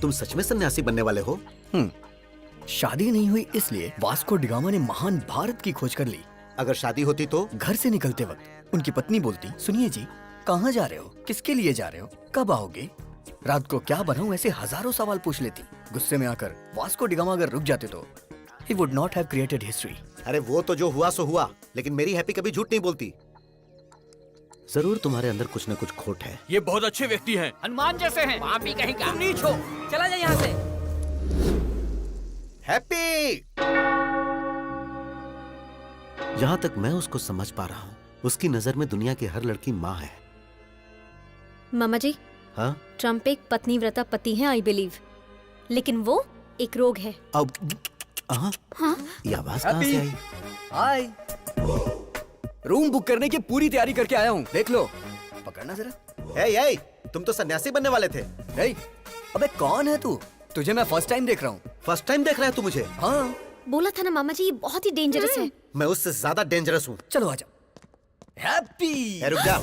तुम सच में सन्यासी बनने वाले हो?
शादी नहीं हुई इसलिए वास्को डिगामा ने महान भारत की खोज कर ली।
अगर शादी होती तो?
घर से निकलते वक्त उनकी पत्नी बोलती, सुनिए जी, कहाँ जा रहे हो, किसके लिए जा रहे हो, कब आओगे, रात को क्या बनाऊं, ऐसे हजारों सवाल पूछ लेती। गुस्से में आकर वास्को डिगामा अगर रुक जाते तो he would not have created history।
अरे वो तो जो हुआ सो हुआ, लेकिन मेरी हैप्पी कभी झूठ नहीं बोलती। जरूर तुम्हारे अंदर कुछ न कुछ खोट है।
ये बहुत अच्छे व्यक्ति हैं,
हनुमान जैसे हैं।
पापी कहीं का। तुम नीच हो, चला जा यहाँ से।
हैप्पी! जहाँ तक मैं उसको समझ पा रहा हूँ, उसकी नजर में दुनिया की हर लड़की माँ है।
मामा जी,
हाँ?
ट्रम्प एक पत्नीव्रता पति है, आई बिलीव, लेकिन वो एक रोग है।
अब हाँ? ये आवाज कहाँ से आई?
हाय, रूम बुक करने की पूरी तैयारी करके आया हूँ, देख लो। पकड़ना जरा।
ए, तुम तो सन्यासी बनने वाले थे।
अबे कौन है तू? तुझे मैं फर्स्ट टाइम देख रहा हूँ।
फर्स्ट टाइम देख रहा है तू मुझे?
हाँ।
बोला था ना मामा जी, ये बहुत ही डेंजरस है।
मैं उससे ज्यादा डेंजरस हूँ।
चलो आजा। हैप्पी।
रुक जा।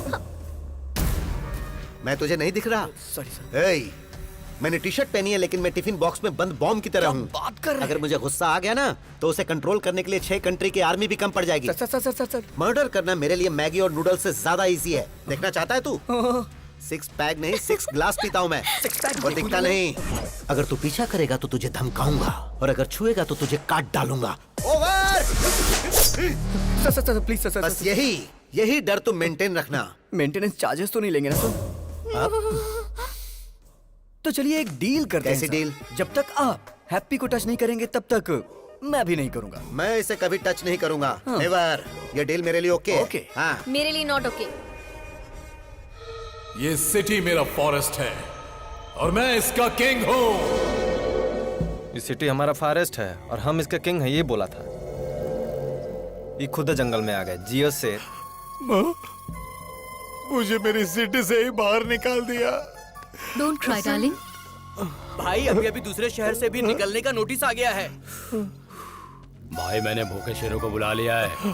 मैं तुझे नहीं दिख रहा?
Sorry sir.
मैंने टी शर्ट पहनी है लेकिन मैं टिफिन बॉक्स में बंद बॉम्ब की तरह हूँ।
बात कर रहे हैं?
अगर मुझे गुस्सा आ गया ना तो उसे कंट्रोल करने के लिए 6 कंट्री की आर्मी भी कम पड़ जाएगी।
सर।
मर्डर करना मेरे लिए मैगी और नूडल्स से ज्यादा इजी है। देखना चाहता है तू? 6 पैक नहीं 6 ग्लास पीता हूँ मैं।
6 पैक
और दिखता नहीं। अगर तू पीछा करेगा तो तुझे धमकाऊंगा और अगर छुएगा तो तुझे काट डालूंगा। ओवर।
Sir please sir.
बस यही डर तुम मेंटेन रखना।
मेंटेनेंस चार्जेस तो नहीं लेंगे ना सर? तो चलिए एक डील करते हैं।
कैसी डील?
जब तक आप हैप्पी को टच नहीं करेंगे तब तक मैं भी नहीं करूंगा।
मैं इसे कभी टच नहीं करूंगा। नेवर। ये डील मेरे लिए ओके?
ओके।
हाँ।
मेरे लिए नॉट ओके।
ये सिटी मेरा फॉरेस्ट है और मैं इसका किंग हूँ।
ये सिटी हमारा फॉरेस्ट है और हम इसका किंग है, ये बोला था। ये खुद जंगल में आ गए। जियो शेर।
मुझे मेरी सिटी से ही बाहर निकाल दिया।
Don't cry darling.
भाई अभी दूसरे शहर से भी निकलने का नोटिस आ गया है।
भाई मैंने भूखे शेरों को बुला लिया है।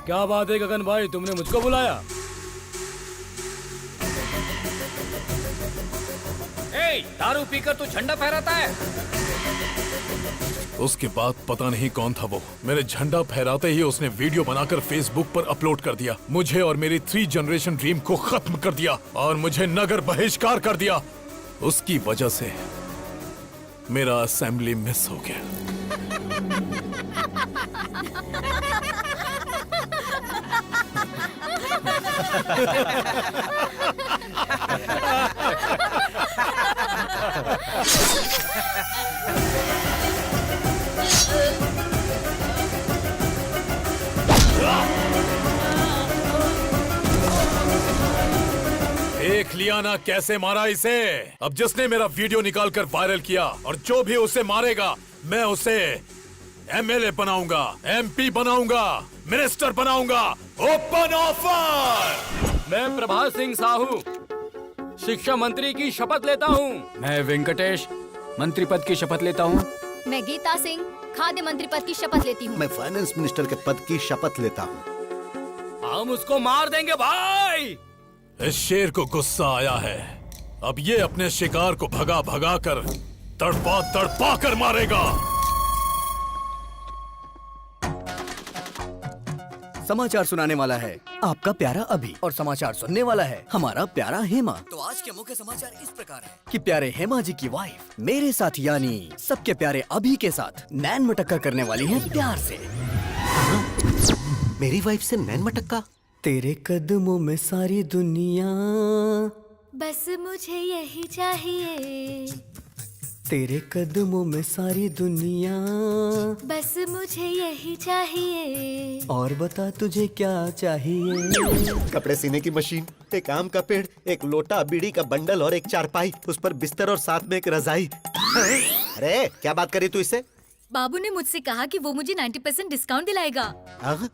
क्या बात है गगन भाई, तुमने मुझको बुलाया?
दारू पीकर तू झंडा फहराता है?
उसके बाद पता नहीं कौन था वो, मेरे झंडा फहराते ही उसने वीडियो बनाकर फेसबुक पर अपलोड कर दिया। मुझे और मेरी 3 जनरेशन ड्रीम को खत्म कर दिया और मुझे नगर बहिष्कार कर दिया। उसकी वजह से मेरा असेंबली मिस हो गया। देख लिया ना कैसे मारा इसे। अब जिसने मेरा वीडियो निकालकर वायरल किया और जो भी उसे मारेगा मैं उसे एमएलए बनाऊंगा, एमपी बनाऊंगा, मिनिस्टर बनाऊंगा। Open offer.
मैं प्रभात सिंह साहू शिक्षा मंत्री की शपथ लेता हूँ। मैं वेंकटेश मंत्री पद की शपथ लेता हूँ।
मैं गीता सिंह खाद्य मंत्री पद की शपथ लेती हूँ।
मैं फाइनेंस मिनिस्टर के पद की शपथ लेता हूँ।
हम उसको मार देंगे भाई।
इस शेर को गुस्सा आया है। अब ये अपने शिकार को भगा भगा कर तड़पा कर मारेगा।
समाचार सुनाने वाला है आपका प्यारा अभी और समाचार सुनने वाला है हमारा प्यारा हेमा। तो आज के मुख्य समाचार इस प्रकार है कि प्यारे हेमा जी की वाइफ मेरे साथ यानी सबके प्यारे अभी के साथ नैन मटक्का करने वाली है प्यार से।
मेरी वाइफ से नैन मटक्का?
तेरे कदमों में सारी दुनिया,
बस मुझे यही चाहिए।
तेरे कदमों में सारी दुनिया,
बस मुझे यही चाहिए।
और बता तुझे क्या चाहिए?
कपड़े सीने की मशीन, एक आम का पेड़, एक लोटा, बीड़ी का बंडल और एक चारपाई, उस पर बिस्तर और साथ में एक रजाई। अरे क्या बात करी तू इससे?
बाबू ने मुझसे कहा कि वो मुझे 90% डिस्काउंट दिलाएगा।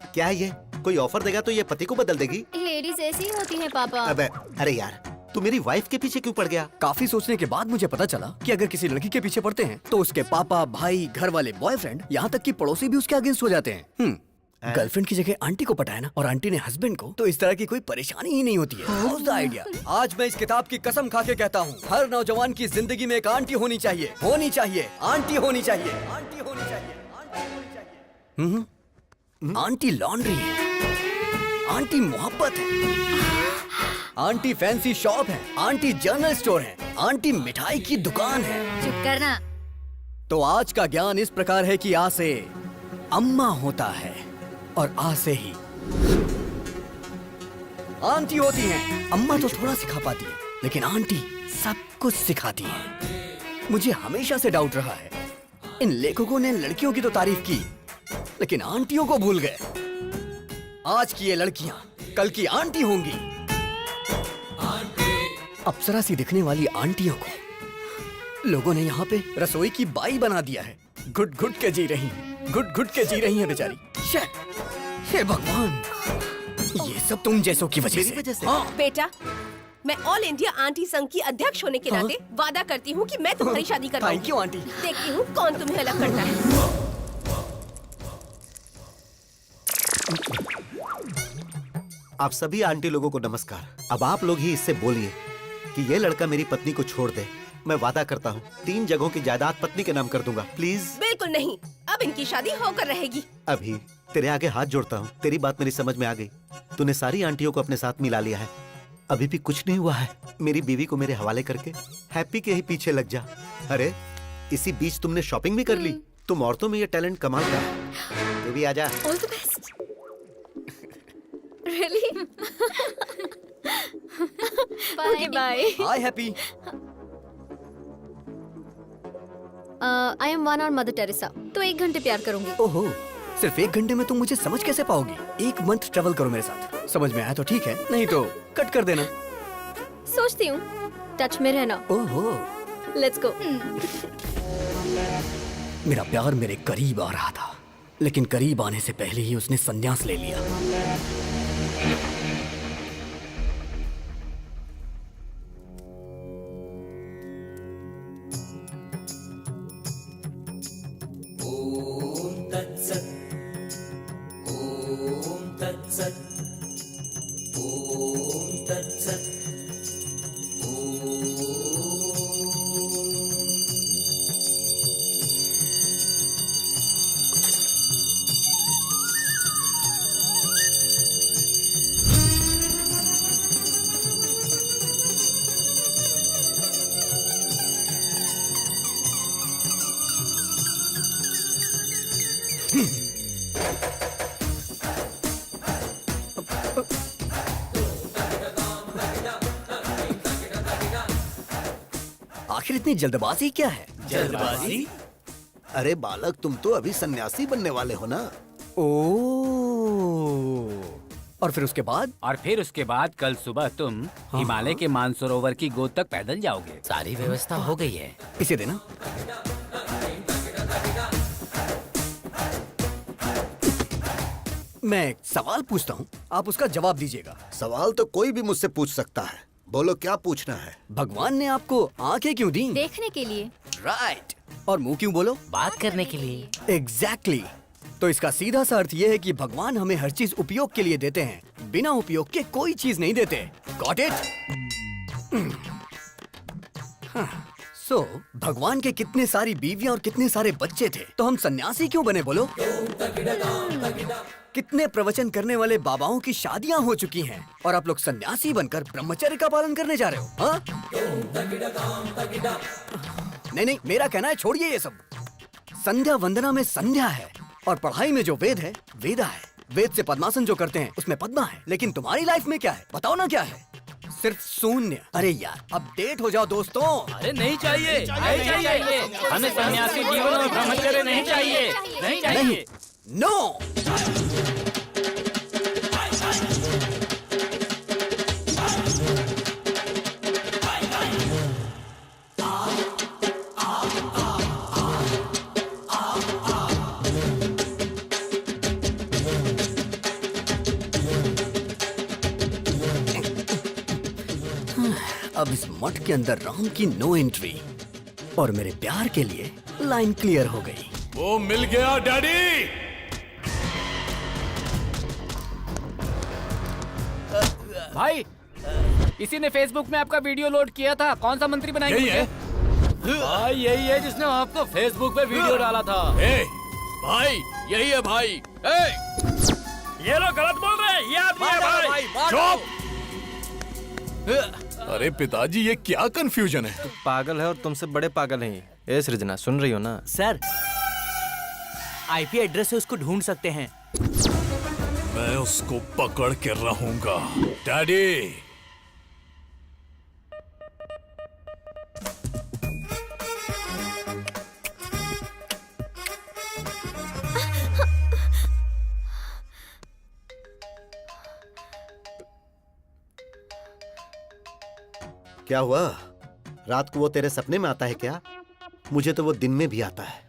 क्या है ये? कोई ऑफर देगा तो ये पति को बदल देगी?
लेडीज ऐसी ही होती हैं पापा।
अबे अरे यार, तू मेरी वाइफ के पीछे क्यों पड़ गया?
काफी सोचने के बाद मुझे पता चला कि अगर किसी लड़की के पीछे पड़ते हैं तो उसके पापा, भाई, घर वाले, बॉयफ्रेंड, यहाँ तक कि पड़ोसी भी उसके अगेंस्ट हो जाते हैं। गर्लफ्रेंड की जगह आंटी को पटाया ना, और आंटी ने हस्बैंड को, तो इस तरह की कोई परेशानी ही नहीं होती है। How's the idea? आज मैं इस किताब की कसम खा के कहता हूँ, हर नौजवान की जिंदगी में एक आंटी होनी चाहिए, आंटी होनी चाहिए, आंटी होनी चाहिए, आंटी होनी चाहिए। आंटी लॉन्ड्री है, आंटी मोहब्बत है, आंटी फैंसी शॉप है, आंटी जनरल स्टोर है, आंटी मिठाई की दुकान है।
चुप करना।
तो आज का ज्ञान इस प्रकार है कि आ से अम्मा होता है और आ से ही आंटी होती है। अम्मा तो थोड़ा सिखा पाती है, लेकिन आंटी सब कुछ सिखाती है। मुझे हमेशा से डाउट रहा है, इन लेखकों ने लड़कियों की तो तारीफ की, लेकिन आंटियों को भूल गए। आज की ये लड़कियां कल की आंटी होंगी। अप्सरा सी दिखने वाली आंटियों को लोगों ने यहाँ पे रसोई की बाई बना दिया है। घुट घुट के जी रही है बेचारी। हे भगवान, ये सब तुम जैसों की वजह से।
हाँ। बेटा मैं ऑल इंडिया आंटी संघ की अध्यक्ष होने के नाते वादा करती हूँ कि मैं तुम्हारी शादी करवाऊंगी।
Thank you aunty.
देखती हूँ कौन तुम्हें अलग करता है।
आप सभी आंटी लोगों को नमस्कार। अब आप लोग ही इससे बोलिए कि ये लड़का मेरी पत्नी को छोड़ दे। मैं वादा करता हूँ 3 जगहों की जायदाद पत्नी के नाम कर दूंगा। प्लीज।
बिल्कुल नहीं, अब इनकी शादी होकर रहेगी।
अभी तेरे आगे हाथ जोड़ता हूँ, तेरी बात मेरी समझ में आ गई। तूने सारी आंटियों को अपने साथ मिला लिया है, अभी भी कुछ नहीं हुआ है। मेरी बीवी को मेरे हवाले करके हैप्पी के ही पीछे लग जा। अरे इसी बीच तुमने शॉपिंग भी कर ली। तुम औरतों में ये टैलेंट कमाल का है। तू भी आजा।
All the best. Really? Okay bye.
Hi happy.
I am one और मदर टेरेसा, तो 1 घंटे प्यार करूंगी।
ओहो, सिर्फ 1 घंटे में तुम मुझे समझ कैसे पाओगी? 1 मंथ ट्रेवल करो मेरे साथ, समझ में आया तो ठीक है, नहीं तो कट कर देना।
सोचती हूँ, टच में रहना।
ओहो,
लेट्स गो।
मेरा प्यार मेरे करीब आ रहा था, लेकिन करीब आने से पहले ही उसने संन्यास ले लिया। आखिर इतनी जल्दबाजी क्या है?
जल्दबाजी? अरे बालक, तुम तो अभी सन्यासी बनने वाले हो ना।
और फिर उसके बाद?
और फिर उसके बाद कल सुबह तुम हिमालय के मानसरोवर की गोद तक पैदल जाओगे।
सारी व्यवस्था हो गई है।
इसे देना। मैं एक सवाल पूछता हूँ, आप उसका जवाब दीजिएगा।
सवाल तो कोई भी मुझसे पूछ सकता है, बोलो क्या पूछना है।
भगवान ने आपको आंखें क्यों दी?
देखने के लिए।
राइट। और मुंह क्यों बोलो?
बात करने के लिए।
एग्जैक्टली। तो इसका सीधा सा अर्थ ये है कि भगवान हमें हर चीज उपयोग के लिए देते हैं, बिना उपयोग के कोई चीज नहीं देते। Got it? सो भगवान के कितने सारी बीवियां और कितने सारे बच्चे थे, तो हम सन्यासी क्यों बने बोलो? कितने प्रवचन करने वाले बाबाओं की शादियां हो चुकी हैं और आप लोग सन्यासी बनकर ब्रह्मचर्य का पालन करने जा रहे हो? हाँ? नहीं नहीं, मेरा कहना है छोड़िए ये सब। संध्या वंदना में संध्या है और पढ़ाई में जो वेद है वेदा है। वेद से पद्मासन जो करते हैं उसमें पद्मा है, लेकिन तुम्हारी लाइफ में क्या है बताओ ना? क्या है? सिर्फ शून्य। अरे यार अपडेट हो जाओ दोस्तों।
अरे नहीं चाहिए, नहीं चाहिए। हमें सन्यासी जीवन और ब्रह्मचर्य नहीं चाहिए, नहीं चाहिए।
नो। अब इस मठ के अंदर राम की नो एंट्री और मेरे प्यार के लिए लाइन क्लियर हो गई।
वो मिल गया डैडी।
भाई, इसी ने फेसबुक में आपका वीडियो लोड किया था। कौन सा मंत्री बनाएंगे?
यही है?
भाई यही है जिसने आपको फेसबुक पे वीडियो डाला था।
भाई यही है भाई।
ये लोग गलत बोल रहे हैं, ये आदमी है भाई।
चुप। अरे पिताजी, ये क्या कंफ्यूजन है?
तू पागल है और तुमसे बड़े पागल हैं। ए सृजना, सुन रही हो ना?
सर, आईपी एड्रेस से उसको ढूंढ सकते हैं।
मैं उसको पकड़ के रहूंगा डैडी।
क्या हुआ? रात को वो तेरे सपने में आता है क्या? मुझे तो वो दिन में भी आता है।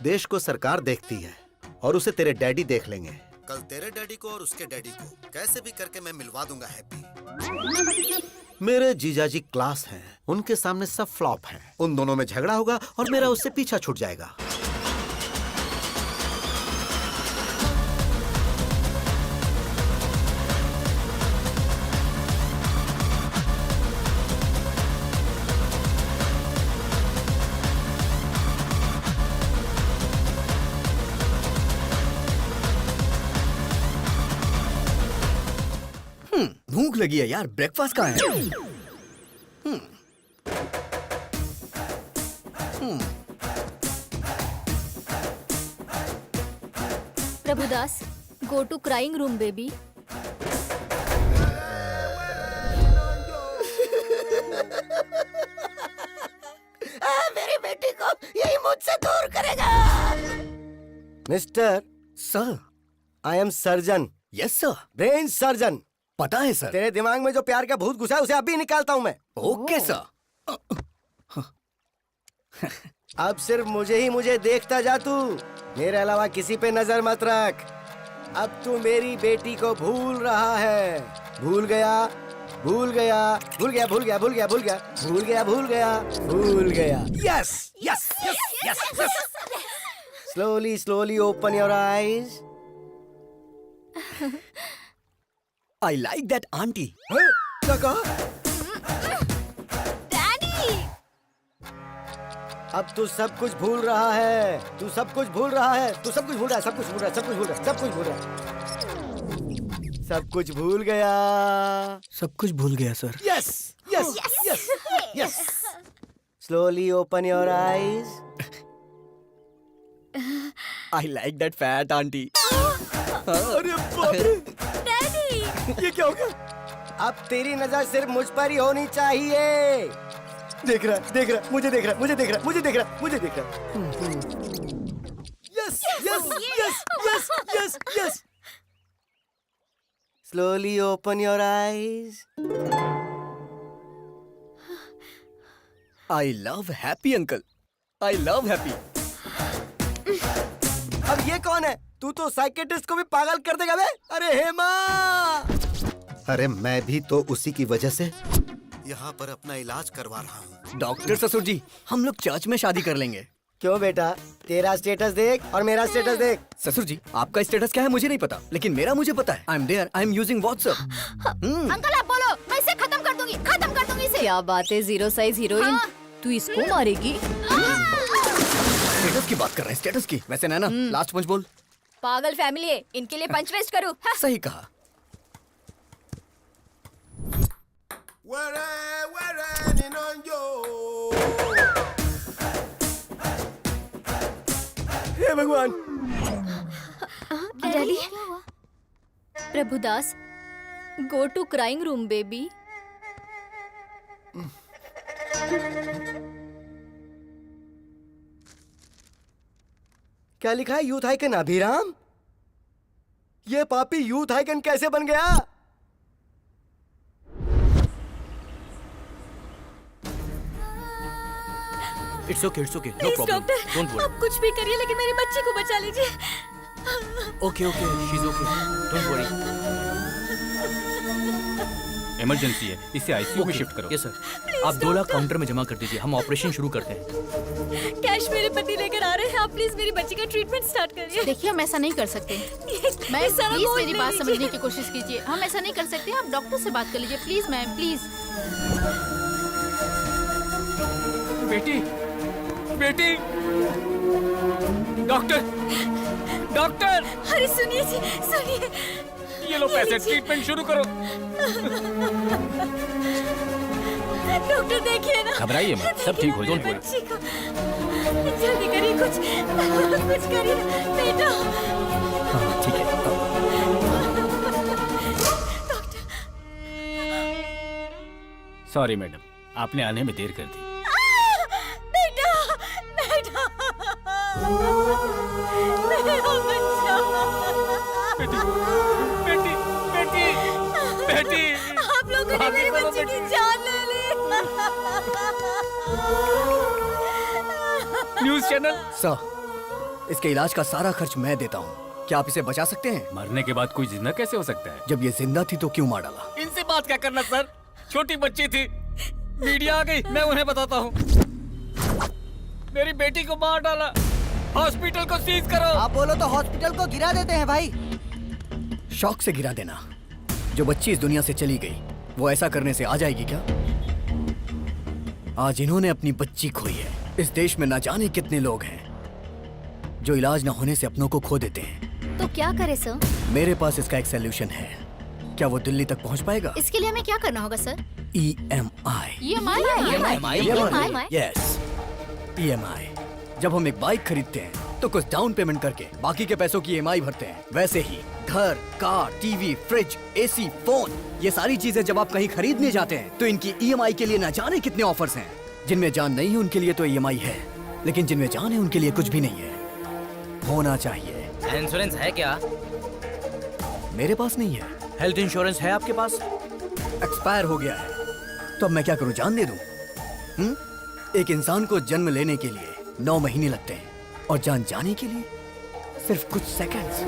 देश को सरकार देखती है और उसे तेरे डैडी देख लेंगे। कल तेरे डैडी को और उसके डैडी को कैसे भी करके मैं मिलवा दूंगा हैप्पी। मेरे जीजाजी क्लास हैं, उनके सामने सब फ्लॉप हैं। उन दोनों में झगड़ा होगा और मेरा उससे पीछा छूट जाएगा।
भूख लगी है यार, ब्रेकफास्ट कहाँ है?
Prabhudas, go to crying room baby.
मेरी बेटी को यही मुझसे दूर करेगा। Mister
sir,
I am surgeon.
Yes sir.
Brain surgeon.
पता है सर।
तेरे दिमाग में जो प्यार का भूत घुसा है उसे अभी निकालता हूँ मैं।
Okay sir.
अब सिर्फ मुझे देखता जा तू, मेरे अलावा किसी पे नजर मत रख। अब तू मेरी बेटी को भूल रहा है। भूल गया, भूल गया, भूल गया, भूल गया, भूल गया, भूल गया, भूल गया, भूल गया, भूल गया। Yes yes yes yes. Slowly slowly open your eyes.
I like that aunty.
क्या कहा? अब तू सब कुछ भूल रहा है। तू सब कुछ भूल रहा है। तू सब कुछ भूल रहा है। सब कुछ भूल रहा है। सब कुछ भूल रहा है। सब कुछ भूल रहा है। सब कुछ भूल गया।
सब कुछ भूल गया sir.
Yes yes yes yes. Slowly open your eyes.
I like that fat aunty.
अरे बाप रे। डैडी, ये क्या हो गया? अब तेरी नजर सिर्फ मुझ पर ही होनी चाहिए। देख रहा, मुझे देख रहा, मुझे देख रहा, मुझे देख रहा, मुझे देख रहा। Yes yes yes yes yes yes. Slowly open your eyes.
I love happy uncle. I love happy.
अब ये कौन है? तू तो साइकेट्रिस्ट को भी पागल कर देगा बे। अरे हेमा।
अरे मैं भी तो उसी की वजह से यहाँ पर अपना इलाज करवा रहा हूँ।
डॉक्टर ससुर जी, हम लोग चर्च में शादी कर लेंगे।
क्यों बेटा? तेरा स्टेटस देख और मेरा स्टेटस देख।
ससुर जी, आपका स्टेटस क्या है मुझे नहीं पता, लेकिन मेरा मुझे पता है। I am there, I am using WhatsApp.
Uncle आप बोलो, मैं इसे खत्म कर दूंगी इसे। क्या बात है, जीरो साइज हीरोइन। तू इसको मारेगी?
स्टेटस की बात कर रहे हैं, स्टेटस की। वैसे नैना, लास्ट पंच बोल।
पागल फैमिली है, इनके लिए पंच वेस्ट करूँ?
सही कहा।
हे भगवान।
Daddy, Prabhudas, go to crying room baby.
क्या लिखा है? Youth icon Abhiram? ये पापी यूथ आइकन कैसे बन गया?
It's okay, no
please
problem,
doctor,
don't worry.
आप कुछ भी करिए लेकिन मेरी बच्ची को बचा लीजिए।
Okay, she is okay, don't worry.
Emergency है, इसे आईसीयू में शिफ्ट करो।
Yes sir. आप 2 लाख काउंटर में जमा कर दीजिए, हम ऑपरेशन शुरू करते हैं।
कैश मेरे पति लेकर आ रहे हैं, आप प्लीज मेरी बच्ची का ट्रीटमेंट स्टार्ट करिए।
देखिए, हम ऐसा नहीं कर सकते। मैं प्लीज मेरी बात समझने की कोशिश कीजिए। हम ऐसा नहीं कर सकते, आप डॉक्टर से बात कर लीजिए प्लीज मैम, प्लीज।
बेटी, बेटी, डॉक्टर, डॉक्टर।
अरे सुनिए जी, सुनिए।
ये लो पैसे, ट्रीटमेंट शुरू करो।
डॉक्टर देखिए ना।
घबराइए मत, सब ठीक हो जाएगा।
बच्ची को जल्दी करिए, कुछ करिए बेटा।
हाँ ठीक है।
सॉरी मैडम, आपने आने में देर कर दी।
बेटा, बेटा, मेरा बच्चा।
बेटी, बेटी, बेटी, बेटी।
आप लोगों ने मेरी बच्ची की जान ले ली।
News channel.
सर, इसके इलाज का सारा खर्च मैं देता हूँ। क्या आप इसे बचा सकते हैं?
मरने के बाद कोई जिंदा कैसे हो सकता है?
जब ये जिंदा थी तो क्यों मार डाला?
इनसे बात क्या करना सर, छोटी बच्ची थी, मीडिया आ गई, मैं उन्हें बताता हूँ। मेरी बेटी को मार डाला, हॉस्पिटल को सीज करो।
आप बोलो तो हॉस्पिटल को गिरा देते हैं भाई।
शौक से गिरा देना। जो बच्ची इस दुनिया से चली गई वो ऐसा करने से आ जाएगी क्या? आज इन्होंने अपनी बच्ची खोई है। इस देश में ना जाने कितने लोग हैं जो इलाज न होने से अपनों को खो देते हैं।
तो क्या करे सर?
मेरे पास इसका एक सलूशन है। क्या वो दिल्ली तक पहुंच पाएगा?
इसके लिए हमें क्या करना होगा सर?
EMI। Yes, EMI। जब हम एक बाइक खरीदते हैं तो कुछ डाउन पेमेंट करके बाकी के पैसों की EMI भरते हैं। वैसे ही घर, car, TV, fridge, AC, phone, ये सारी चीजें जब आप कहीं खरीदने जाते हैं तो इनकी EMI के लिए न जाने कितने ऑफर्स हैं। जिनमें जान नहीं है उनके लिए तो EMI है, लेकिन जिनमें जान है उनके लिए कुछ भी नहीं है। होना चाहिए।
इंश्योरेंस है क्या?
मेरे पास नहीं है।
हेल्थ इंश्योरेंस है आपके पास?
एक्सपायर हो गया है। तो अब मैं क्या करूं, जान दे दूं? एक इंसान को जन्म लेने के लिए 9 महीने लगते हैं और जान जाने के लिए सिर्फ कुछ सेकंड्स।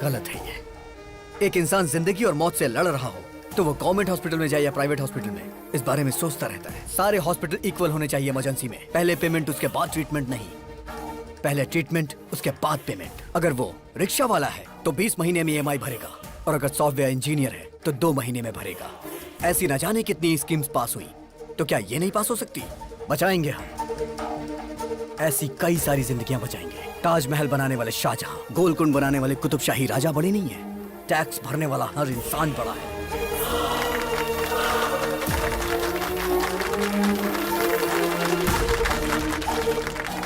गलत है ये। एक इंसान जिंदगी और मौत से लड़ रहा हो तो वो गवर्नमेंट हॉस्पिटल में जाए या प्राइवेट हॉस्पिटल में, इस बारे में सोचता रहता है। सारे हॉस्पिटल इक्वल होने चाहिए इमरजेंसी में। पहले पेमेंट उसके बाद ट्रीटमेंट नहीं, पहले ट्रीटमेंट उसके बाद पेमेंट। अगर वो रिक्शा वाला है तो 20 महीने में EMI भरेगा, और अगर सॉफ्टवेयर इंजीनियर है तो 2 महीने में भरेगा। ऐसी न जाने कितनी स्कीम्स पास हुई, तो क्या ये नहीं पास हो सकती? बचाएंगे हम। ऐसी कई सारी जिंदगियां बचाएंगे। ताजमहल बनाने वाले शाहजहां, गोलकुंड बनाने वाले कुतुबशाही राजा बड़े नहीं है, टैक्स भरने वाला हर इंसान बड़ा है।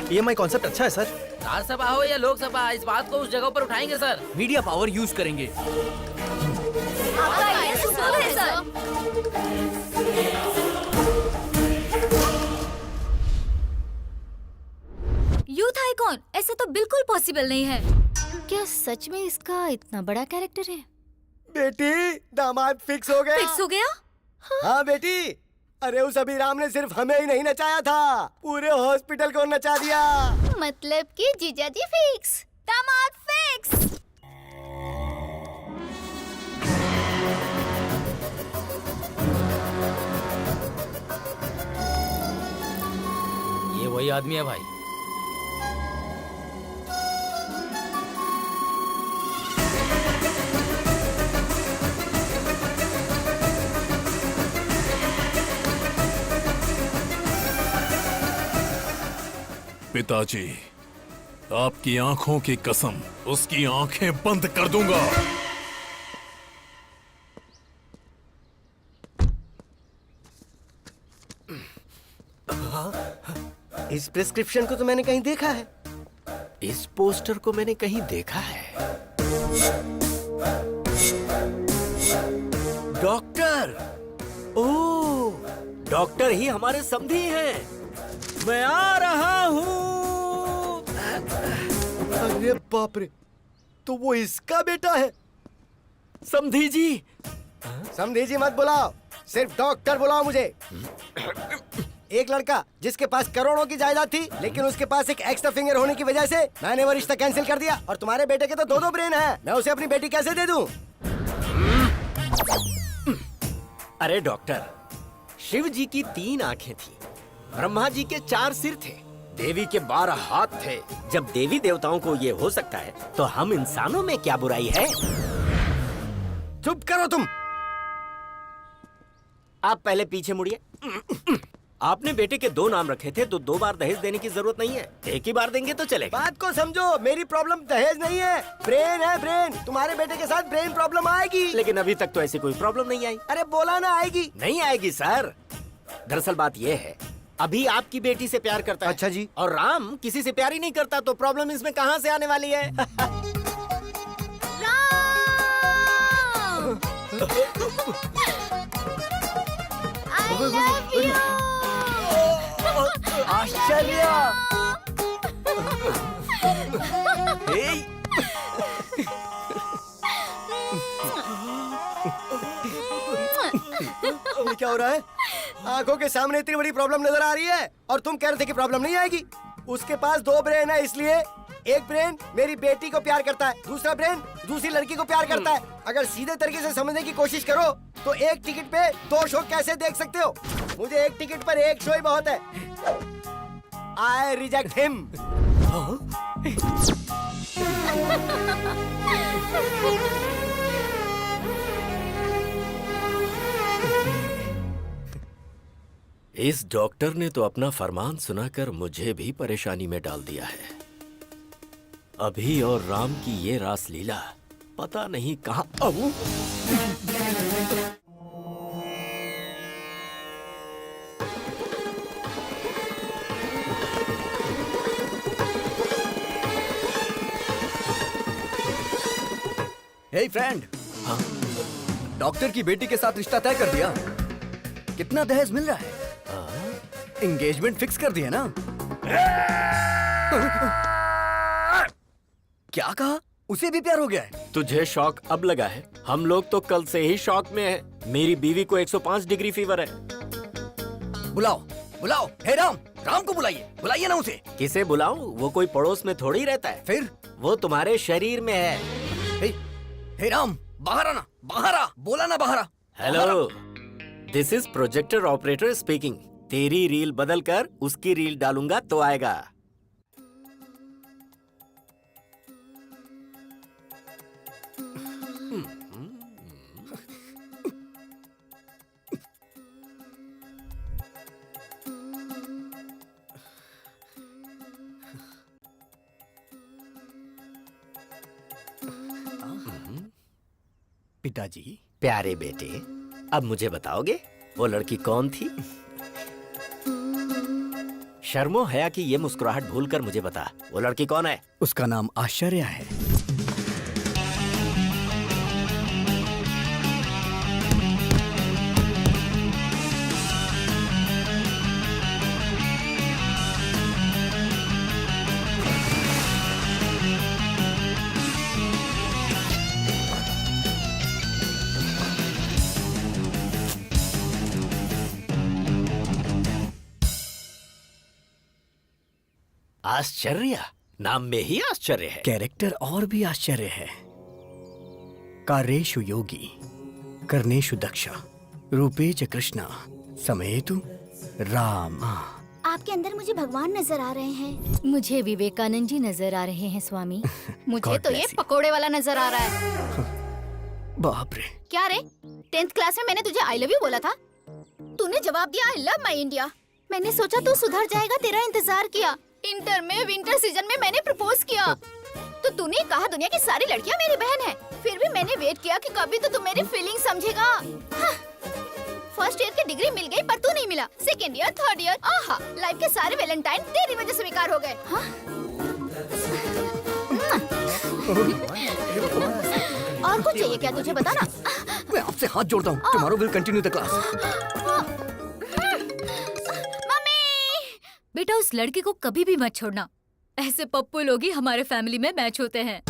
EMI कॉन्सेप्ट अच्छा है सर।
राज्यसभा हो या लोकसभा, इस बात को उस जगह पर उठाएंगे सर। मीडिया पावर यूज करेंगे।
यूथ आइकॉन, ऐसा तो बिल्कुल पॉसिबल नहीं है।
क्या सच में इसका इतना बड़ा कैरेक्टर है?
बेटी, दामाद फिक्स हो गया।
फिक्स हो गया?
हाँ बेटी, अरे उस अभिराम ने सिर्फ हमें ही नहीं नचाया था, पूरे हॉस्पिटल को नचा दिया।
मतलब कि जीजाजी फिक्स,
दामाद फिक्स।
ये वही आदमी है भाई।
पिताजी, आपकी आंखों की कसम, उसकी आंखें बंद कर दूंगा।
इस प्रिस्क्रिप्शन को तो मैंने कहीं देखा है।
इस पोस्टर को मैंने कहीं देखा है। डॉक्टर, ओह, डॉक्टर ही हमारे समधी हैं। मैं आ रहा हूँ।
अरे बाप रे, तो वो इसका बेटा है।
समधी जी।
समधी जी मत बुलाओ, सिर्फ डॉक्टर बुलाओ मुझे। एक लड़का जिसके पास करोड़ों की जायदाद थी, लेकिन उसके पास एक एक्स्ट्रा फिंगर होने की वजह से मैंने वो रिश्ता कैंसिल कर दिया। और तुम्हारे बेटे के तो 2-2 ब्रेन हैं। मैं उसे अपनी बेटी कैसे दे दूं?
अरे डॉक्टर, शिव जी की 3 आंखें थी, ब्रह्मा जी के 4 सिर थे, देवी के 12 हाथ थे। जब देवी देवताओं को ये हो सकता है तो हम इंसानों में क्या बुराई है?
चुप करो तुम।
आप पहले पीछे मुड़िए। आपने बेटे के 2 नाम रखे थे तो 2 बार दहेज देने की जरूरत नहीं है, एक ही बार देंगे तो चलेगा।
बात को समझो, मेरी प्रॉब्लम दहेज नहीं है, ब्रेन है ब्रेन। तुम्हारे बेटे के साथ ब्रेन प्रॉब्लम आएगी।
लेकिन अभी तक तो ऐसी कोई प्रॉब्लम नहीं आई।
अरे बोला ना आएगी।
नहीं आएगी सर। दरअसल बात यह है, अभी आपकी बेटी से प्यार करता है।
अच्छा जी।
और राम किसी से प्यार ही नहीं करता, तो प्रॉब्लम इसमें कहाँ से आने वाली है?
आश्चर्य। ये क्या हो रहा है? आंखों के सामने इतनी बड़ी प्रॉब्लम नजर आ रही है और तुम कह रहे थे कि प्रॉब्लम नहीं आएगी। उसके पास 2 ब्रेन है, इसलिए एक ब्रेन मेरी बेटी को प्यार करता है, दूसरा ब्रेन दूसरी लड़की को प्यार करता है। अगर सीधे तरीके से समझने की कोशिश करो तो एक टिकट पे 2 शो कैसे देख सकते हो? मुझे एक टिकट पर एक शो ही बहुत है। I reject him.
इस डॉक्टर ने तो अपना फरमान सुनाकर मुझे भी परेशानी में डाल दिया है। अभी और राम की ये रास लीला पता नहीं कहाँ।
हे फ्रेंड, डॉक्टर की बेटी के साथ रिश्ता तय कर दिया। कितना दहेज मिल रहा है? एंगेजमेंट फिक्स कर दिया ना? क्या कहा? उसे भी प्यार हो गया है?
तुझे शौक अब लगा है? हम लोग तो कल से ही शौक में हैं। मेरी बीवी को 105 डिग्री फीवर है।
बुलाओ बुलाओ, हे राम, राम को बुलाइए ना उसे।
किसे बुलाऊं? वो कोई पड़ोस में थोड़ी रहता है।
फिर
वो तुम्हारे शरीर में है।
हे राम, बाहर आना, बाहर आ, बोला ना बाहर आ।
Hello, this is projector operator speaking. तेरी रील बदल कर उसकी रील डालूंगा तो आएगा।
पिताजी।
प्यारे बेटे, अब मुझे बताओगे वो लड़की कौन थी? शर्मो हया की ये मुस्कुराहट भूलकर मुझे बता, वो लड़की कौन है?
उसका नाम आश्चर्य है।
आश्चर्य? नाम में ही आश्चर्य है।
कैरेक्टर और भी आश्चर्य है। कार्येषु योगी, कर्णेषु दक्षा, रूपेच कृष्णा, समेतु राम।
आपके अंदर मुझे भगवान नजर आ रहे हैं।
मुझे विवेकानंद जी नजर आ रहे हैं स्वामी। मुझे
God
तो ये
bless you.
पकोड़े वाला नजर आ रहा है।
बाप रे।
क्या रे, 10th क्लास में मैंने तुझे आई लव यू बोला था, तूने जवाब दिया आई लव माई इंडिया। मैंने सोचा तू सुधर जाएगा, तेरा इंतजार किया। इंटर में विंटर सीजन में मैंने प्रपोज किया तो तूने कहा दुनिया की सारी लड़कियां मेरी बहन है। फिर भी मैंने वेट किया कि कभी तो तू मेरी फीलिंग समझेगा। फर्स्ट ईयर की डिग्री मिल गई पर तू नहीं मिला। सेकेंड ईयर, थर्ड ईयर, आहा, लाइफ के सारे वैलेंटाइन तेरी वजह से बेकार हो गए। और कुछ चाहिए क्या तुझे? बता ना।
मैं आपसे हाथ जोड़ता हूँ। Tomorrow will continue the class.
बेटा उस लड़की को कभी भी मत छोड़ना। ऐसे पप्पू लोग ही हमारे फैमिली में मैच होते हैं।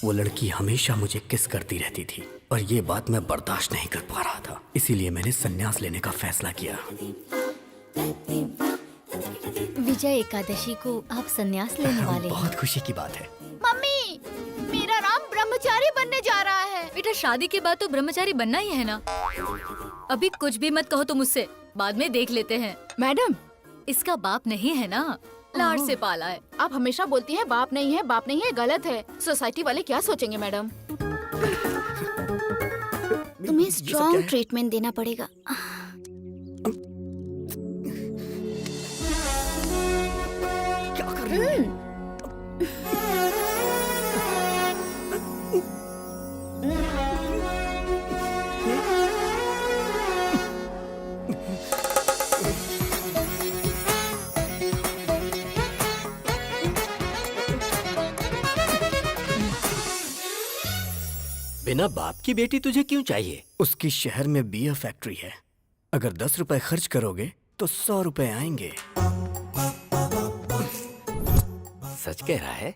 वो लड़की हमेशा मुझे किस करती रहती थी और ये बात मैं बर्दाश्त नहीं कर पा रहा था। इसीलिए मैंने संन्यास लेने का फैसला किया।
विजय एकादशी को आप संन्यास लेने वाले हैं।
बहुत खुशी की बात है।
मम्मी, मेरा राम ब्रह्मचारी बनने जा रहा है। बेटा शादी के बाद तो ब्रह्मचारी बनना ही है ना। अभी कुछ भी मत कहो तुम मुझसे, बाद में देख लेते हैं। मैडम, इसका बाप नहीं है ना, लाड़ से पाला है।
आप हमेशा बोलती हैं बाप नहीं है, गलत है। सोसाइटी वाले क्या सोचेंगे मैडम?
तुम्हें स्ट्रॉन्ग ट्रीटमेंट देना पड़ेगा।
क्या कर रही हो?
बिना बाप की बेटी तुझे क्यों चाहिए?
उसकी शहर में बियर फैक्ट्री है। अगर 10 रुपए खर्च करोगे तो 100 रुपए आएंगे।
सच कह रहा है?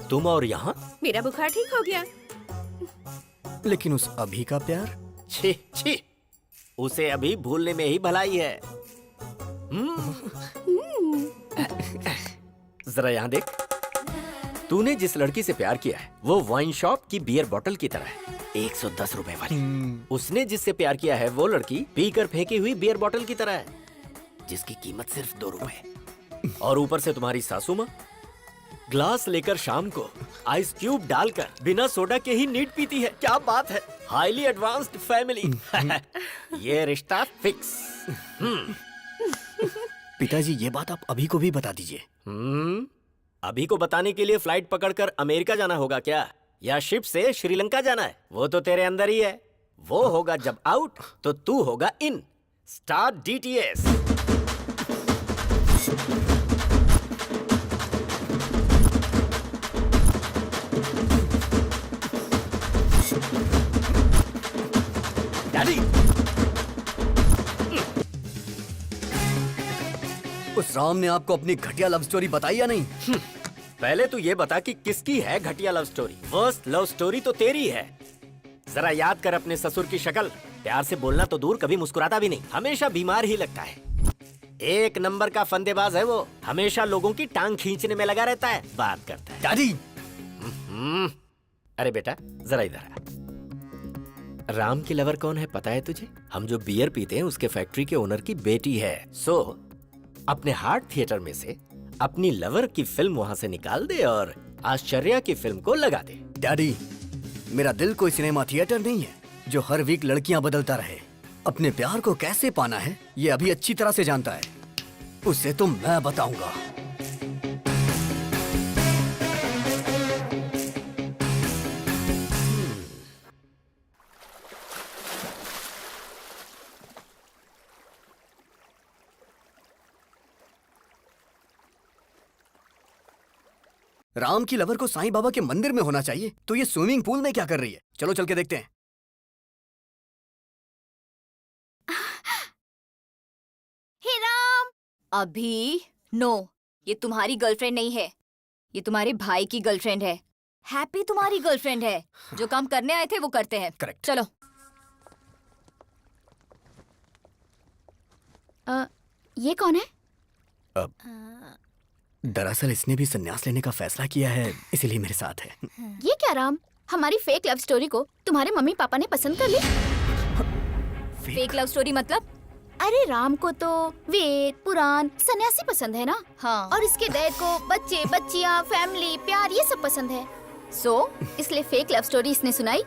तुम और यहाँ?
मेरा बुखार ठीक हो गया।
लेकिन उस अभी का प्यार?
छी छी, उसे अभी भूलने में ही भलाई है। जरा यहाँ देख, तूने जिस लड़की से प्यार किया है वो वाइन शॉप की बियर बोतल की तरह है, 110 रुपए वाली। उसने जिससे प्यार किया है वो लड़की पीकर फेंकी हुई बियर बोतल की तरह है, जिसकी कीमत सिर्फ 2 रुपए। और ऊपर से तुम्हारी सासू माँ ग्लास लेकर शाम को आइस क्यूब डालकर बिना सोडा के ही नीट पीती है। क्या बात है, हाईली एडवांस्ड फैमिली। ये रिश्ता फिक्स।
पिताजी ये बात आप अभी को भी बता दीजिए।
अभी को बताने के लिए फ्लाइट पकड़कर अमेरिका जाना होगा क्या, या शिप से श्रीलंका जाना है? वो तो तेरे अंदर ही है। वो होगा जब आउट तो तू होगा इन। Start DTS।
डैडी, उस राम ने आपको अपनी घटिया लव स्टोरी बताई या नहीं?
पहले तू ये बता कि किसकी है घटिया love story. Worst love story तो तेरी है। जरा याद कर अपने ससुर की शक्ल। प्यार से बोलना तो दूर, कभी मुस्कुराता भी नहीं, हमेशा बीमार ही लगता है। 1 नंबर का फंदेबाज है वो, हमेशा लोगों की टांग खींचने में लगा रहता है, बात करता है।
डैडी,
अरे बेटा जरा इधर आ। राम की लवर कौन है पता है तुझे? हम जो बियर पीते हैं उसके फैक्ट्री के ओनर की बेटी है। सो अपने हार्ट थिएटर में से अपनी लवर की फिल्म वहां से निकाल दे और आश्चर्या की फिल्म को लगा दे।
डैडी, मेरा दिल कोई सिनेमा थिएटर नहीं है जो हर वीक लड़कियां बदलता रहे। अपने प्यार को कैसे पाना है ये अभी अच्छी तरह से जानता है, उसे तो मैं बताऊंगा। राम की लवर को साईं बाबा के मंदिर में होना चाहिए, तो ये स्विमिंग पूल में क्या कर रही है? चलो चल के देखते हैं।
हे राम, अभी नो, ये तुम्हारी गर्लफ्रेंड नहीं है, ये तुम्हारे भाई की गर्लफ्रेंड है। हैप्पी तुम्हारी गर्लफ्रेंड है। जो काम करने आए थे वो करते हैं।
करेक्ट।
चलो।
ये कौन है?
दरअसल इसने भी संन्यास लेने का फैसला किया है, इसीलिए मेरे साथ है।
ये क्या राम, हमारी फेक लव स्टोरी को तुम्हारे मम्मी पापा ने पसंद कर ली?
फेक लव स्टोरी मतलब?
अरे राम को तो वेद पुराण सन्यासी पसंद है ना।
हाँ।
और इसके डैड को बच्चे बच्चियाँ फैमिली प्यार ये सब पसंद है। इसलिए फेक लव स्टोरी इसने सुनाई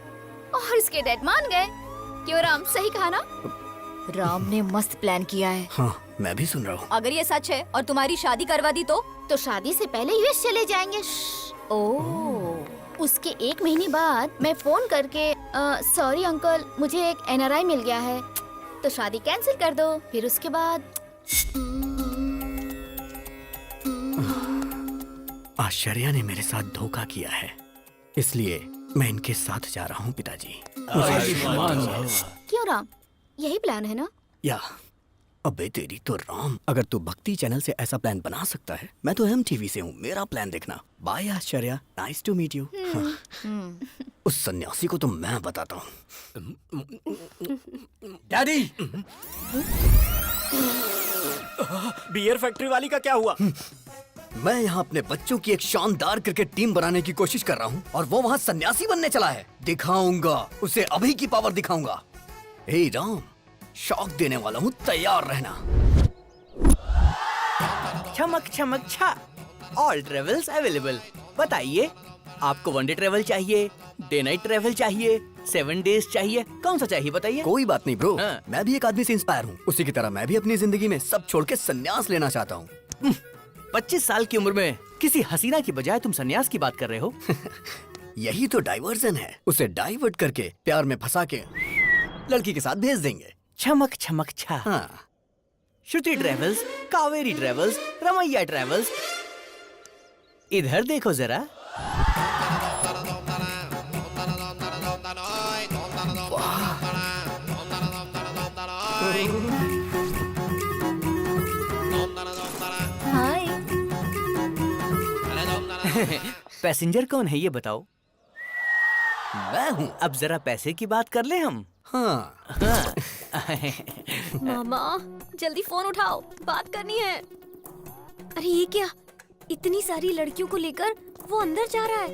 और इसके डैड मान गए। क्यों राम, सही कहा ना?
राम ने मस्त प्लान किया है।
हाँ, मैं भी सुन रहा हूँ।
अगर ये सच है और तुम्हारी शादी करवा दी तो
शादी से पहले यूएस चले जाएंगे। उसके 1 महीने बाद मैं फोन करके सॉरी अंकल, मुझे एक NRI मिल गया है, तो शादी कैंसिल कर दो। फिर उसके बाद
आश्चर्या ने मेरे साथ धोखा किया है, इसलिए मैं इनके साथ जा रहा हूँ पिताजी।
क्यों राम, यही प्लान है ना?
या अबे तेरी तो राम, अगर तू भक्ति चैनल से ऐसा प्लान बना सकता है, मैं तो MTV से हूँ, मेरा प्लान देखना। Bye Ashcharya, nice to meet you. उस सन्यासी को तो मैं बताता हूँ। डैडी,
बियर फैक्ट्री वाली का क्या हुआ?
मैं यहाँ अपने बच्चों की एक शानदार क्रिकेट टीम बनाने की कोशिश कर रहा हूँ और वो वहाँ सन्यासी बनने चला है। दिखाऊंगा उसे, अभी की पावर दिखाऊंगा। हे राम, शॉक देने वाला हूँ, तैयार रहना।
चमक चमक छा, ऑल ट्रेवल्स अवेलेबल। बताइए, आपको 1 डे ट्रेवल चाहिए, डे नाइट ट्रेवल चाहिए, 7 डेज चाहिए, कौन सा चाहिए बताइए?
कोई बात नहीं ब्रो, मैं भी एक आदमी से इंस्पायर हूँ। उसी की तरह मैं भी अपनी जिंदगी में सब छोड़ के संन्यास लेना चाहता हूँ।
25 साल की उम्र में किसी हसीना की बजाय तुम संन्यास की बात कर रहे हो?
यही तो डाइवर्जन है, उसे डाइवर्ट करके प्यार में फंसा के लड़की के साथ भेज देंगे।
चमक चमक छा।
हाँ।
Shruti travels, Kaveri travels, Ramaiah travels, इधर देखो जरा।
हाय।
पैसेंजर कौन है ये बताओ?
मैं हूँ।
अब जरा पैसे की बात कर ले हम।
हाँ।
मामा जल्दी फोन उठाओ, बात करनी है। अरे ये क्या, इतनी सारी लड़कियों को लेकर वो अंदर जा रहा है।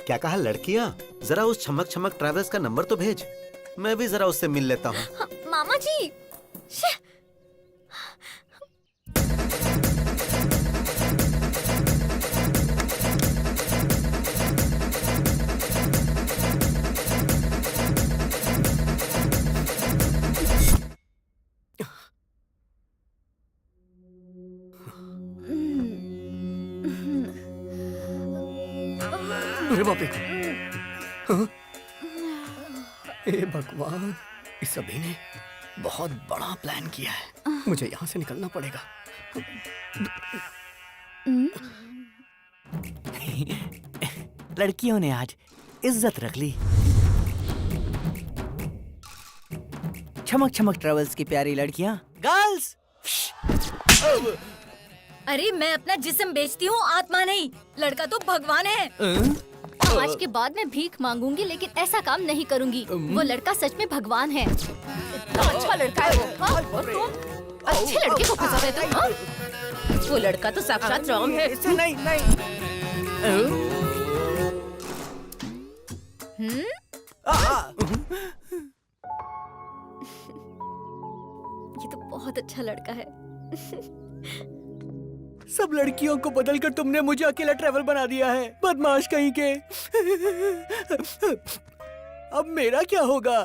क्या कहा लड़कियाँ? जरा उस छमक छमक ट्रैवल्स का नंबर तो भेज, मैं भी जरा उससे मिल लेता हूँ।
हाँ, मामा जी।
अरे बाप रे, हाँ? ए भगवान, इस सभी ने बहुत बड़ा प्लान किया है। मुझे यहाँ से निकलना पड़ेगा।
लड़कियों ने आज इज्जत रख ली। चमक चमक ट्रेवल्स की प्यारी लड़कियां, गर्ल्स।
अरे मैं अपना जिस्म बेचती हूँ, आत्मा नहीं। लड़का तो भगवान है।
आज के बाद मैं भीख मांगूंगी, लेकिन ऐसा काम नहीं करूंगी। वो लड़का सच में भगवान है।
इतना अच्छा लड़का है वो। हाँ? और तुम अच्छे लड़के को फंसा रहे तुम। हाँ? वो लड़का तो साक्षात राम है।
इसे नहीं
ये तो बहुत अच्छा लड़का है।
सब लड़कियों को बदलकर तुमने मुझे अकेला ट्रैवल बना दिया है, बदमाश कहीं के। अब मेरा क्या होगा?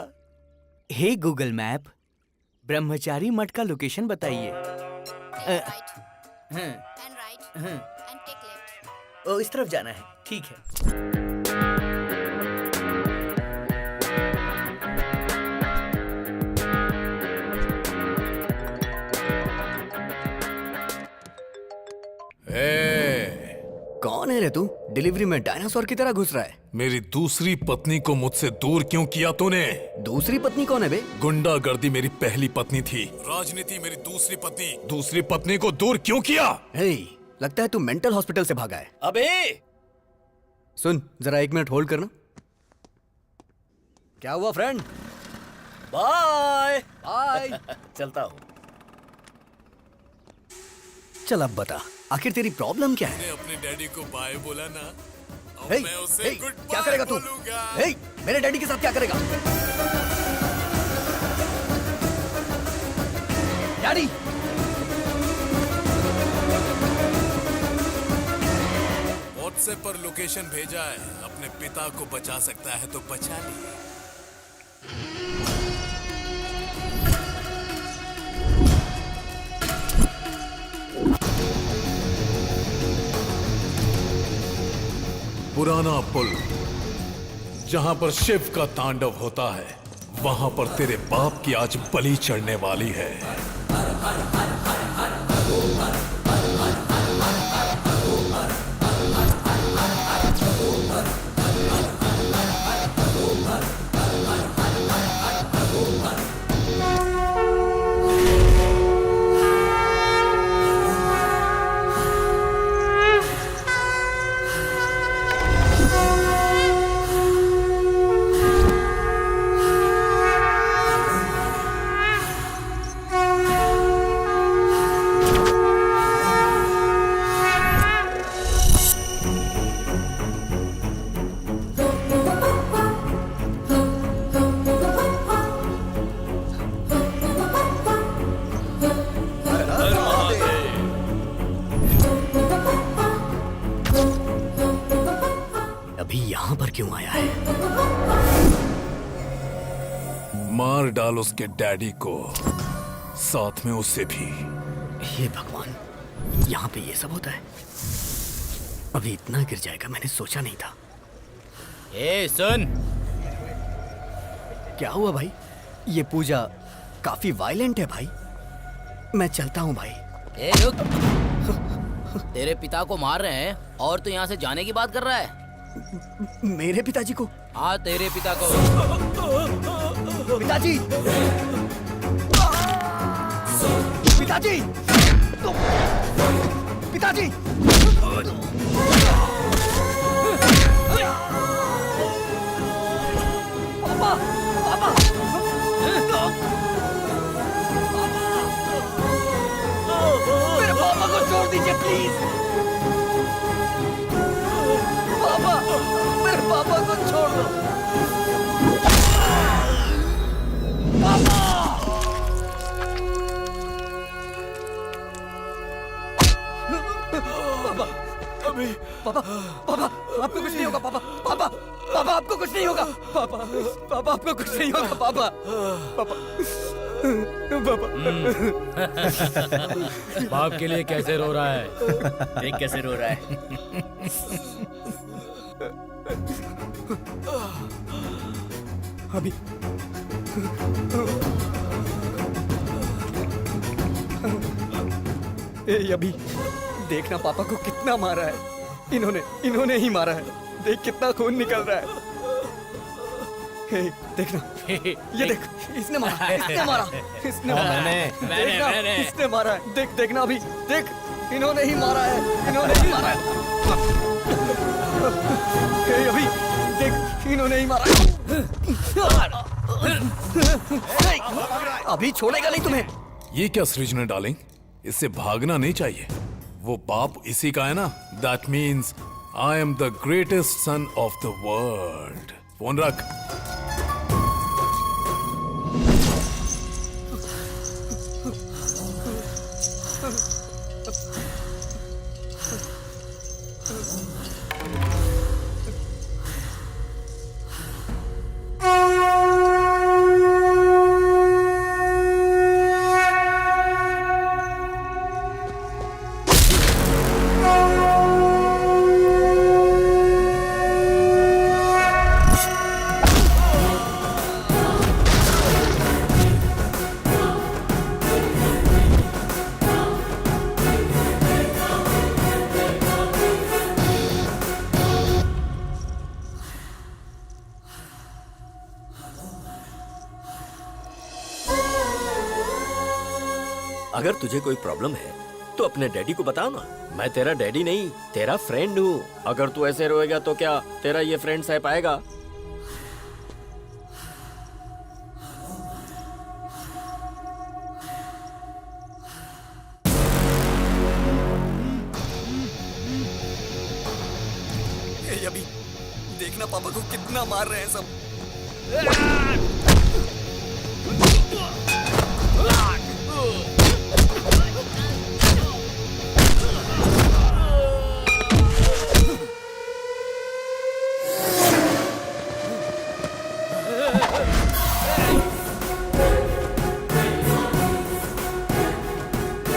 हे गूगल मैप, ब्रह्मचारी मठ का लोकेशन बताइए। ओ, इस तरफ जाना है, ठीक है।
कौन है रे तू? डिलीवरी में डायनासोर की तरह घुस रहा है।
मेरी दूसरी पत्नी को मुझसे दूर क्यों किया तूने?
दूसरी पत्नी कौन है बे?
गुंडागर्दी मेरी पहली पत्नी थी, राजनीति मेरी दूसरी पत्नी। दूसरी पत्नी को दूर क्यों किया?
हे, लगता है तू मेंटल हॉस्पिटल से भागा है।
अबे
सुन, जरा 1 मिनट होल्ड करना। क्या हुआ फ्रेंड?
Bye
bye.
चलता हूँ।
चल अब बता, आखिर तेरी प्रॉब्लम क्या है?
अपने डैडी को बाय बोला ना, अब
हे,
मैं उसे
हे,
गुड
क्या करेगा तू? हे, मेरे डैडी के साथ क्या करेगा? डैडी!
व्हाट्सएप पर लोकेशन भेजा है, अपने पिता को बचा सकता है तो बचा ले। पुराना पुल जहां पर शिव का तांडव होता है, वहां पर तेरे बाप की आज बलि चढ़ने वाली है।
क्यों आया है?
मार डाल उसके डैडी को, साथ में उसे भी।
हे भगवान, यहाँ पे ये सब होता है? अभी इतना गिर जाएगा मैंने सोचा नहीं था।
ए सुन,
क्या हुआ भाई? ये पूजा काफी वायलेंट है भाई। मैं चलता हूँ भाई।
ए रुक, तेरे पिता को मार रहे हैं और तू यहाँ से जाने की बात कर रहा है?
मेरे पिताजी को?
हाँ तेरे पिता को।
पिताजी! पिताजी! पिताजी! पापा! पापा!
दीजिए प्लीज। पापा, मेरे पापा को छोड़ दो। पापा! पापा, अभी पापा, पापा, आपको कुछ नहीं होगा पापा, पापा, पापा आपको कुछ नहीं होगा, पापा, पापा आपको कुछ नहीं होगा, पापा, पापा, पापा।
बाप के लिए कैसे रो रहा है? देख कैसे रो रहा है।
अभी अभी देखना पापा को कितना मारा है। इन्होंने ही मारा है। देख कितना खून निकल रहा है। देखना, ये देख, इसने मारा, इसने मारा, इसने मारा, देखना, इसने मारा है। देख, देखना अभी, देख, इन्होंने ही मारा है, इन्होंने ही मारा है। अभी देख, इन्होंने ही मारा है। अभी छोड़ेगा नहीं तुम्हें।
ये क्या सृजना डार्लिंग, इससे भागना नहीं चाहिए। वो बाप इसी का है ना। That means I am the greatest son of the world. Phone रख।
अगर तुझे कोई प्रॉब्लम है तो अपने डैडी को बताओ ना। मैं तेरा डैडी नहीं, तेरा फ्रेंड हूँ। अगर तू ऐसे रोएगा तो क्या तेरा ये फ्रेंड सह पाएगा?
अभी देखना पापा को कितना मार रहे हैं सब।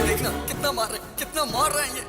देखना कितना मार रहे हैं ये।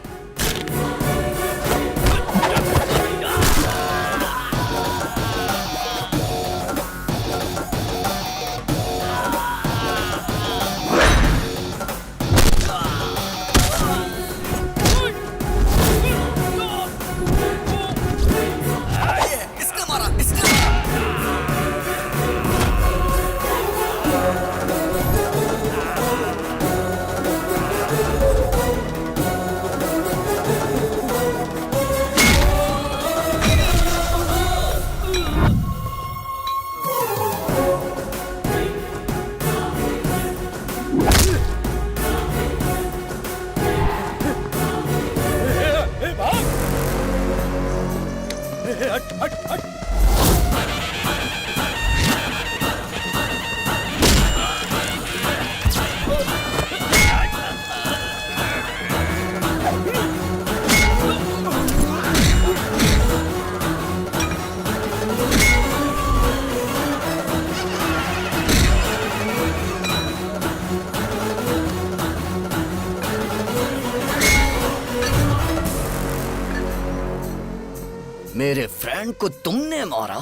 मेरे फ्रेंड को तुमने मारा?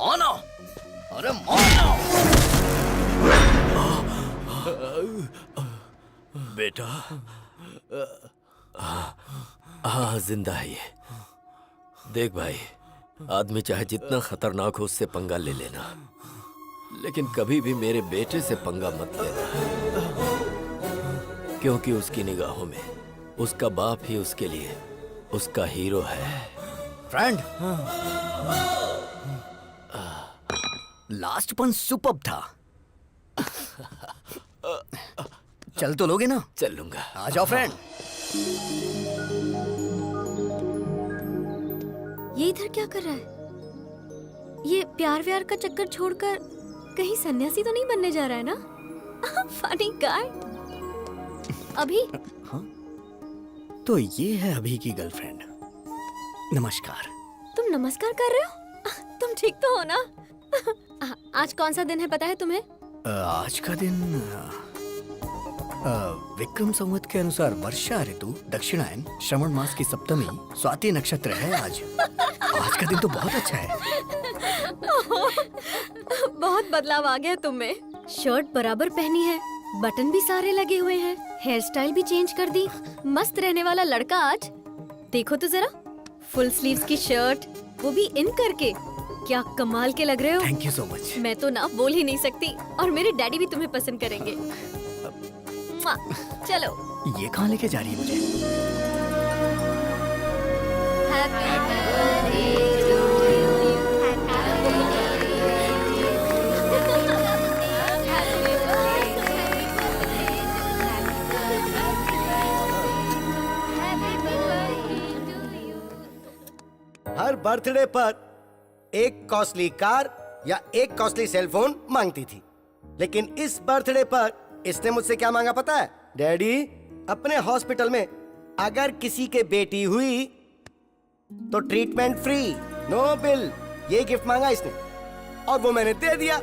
आना, अरे मारना।
बेटा, हाँ जिंदा है ये। देख भाई, आदमी चाहे जितना खतरनाक हो उससे पंगा ले लेना, लेकिन कभी भी मेरे बेटे से पंगा मत लेना, क्योंकि उसकी निगाहों में उसका बाप ही उसके लिए उसका हीरो है।
फ्रेंड, लास्ट पंच सुपर्ब था। चल तो लोगे ना?
चल लूंगा।
आ जाओ फ्रेंड।
ये इधर क्या कर रहा है? ये प्यार व्यार का चक्कर छोड़कर कहीं सन्यासी तो नहीं बनने जा रहा है ना? Funny guy. अभी
तो ये है अभी की गर्लफ्रेंड। नमस्कार।
तुम नमस्कार कर रहे हो? तुम ठीक तो हो ना? आज कौन सा दिन है पता है तुम्हें?
आज का दिन विक्रम संवत के अनुसार वर्षा ऋतु, दक्षिणायन, श्रवण मास की सप्तमी, स्वाति नक्षत्र है आज। आज का दिन तो बहुत अच्छा है।
बहुत बदलाव आ गया तुम में। शर्ट बराबर पहनी है, बटन भी सारे लगे हुए हैं, हेयर स्टाइल भी चेंज कर दी। मस्त रहने वाला लड़का आज। देखो तो जरा, फुल स्लीव्स की शर्ट, वो भी इन करके। क्या कमाल के लग रहे हो।
Thank you so much.
मैं तो ना बोल ही नहीं सकती, और मेरे डैडी भी तुम्हें पसंद करेंगे। चलो।
ये कहाँ लेके जा रही है मुझे?
हर बर्थडे पर एक कॉस्टली कार या एक कॉस्टली सेलफोन मांगती थी, लेकिन इस बर्थडे पर इसने मुझसे क्या मांगा पता है? डैडी, अपने हॉस्पिटल में अगर किसी के बेटी हुई तो ट्रीटमेंट फ्री, नो बिल। ये गिफ्ट मांगा इसने और वो मैंने दे दिया।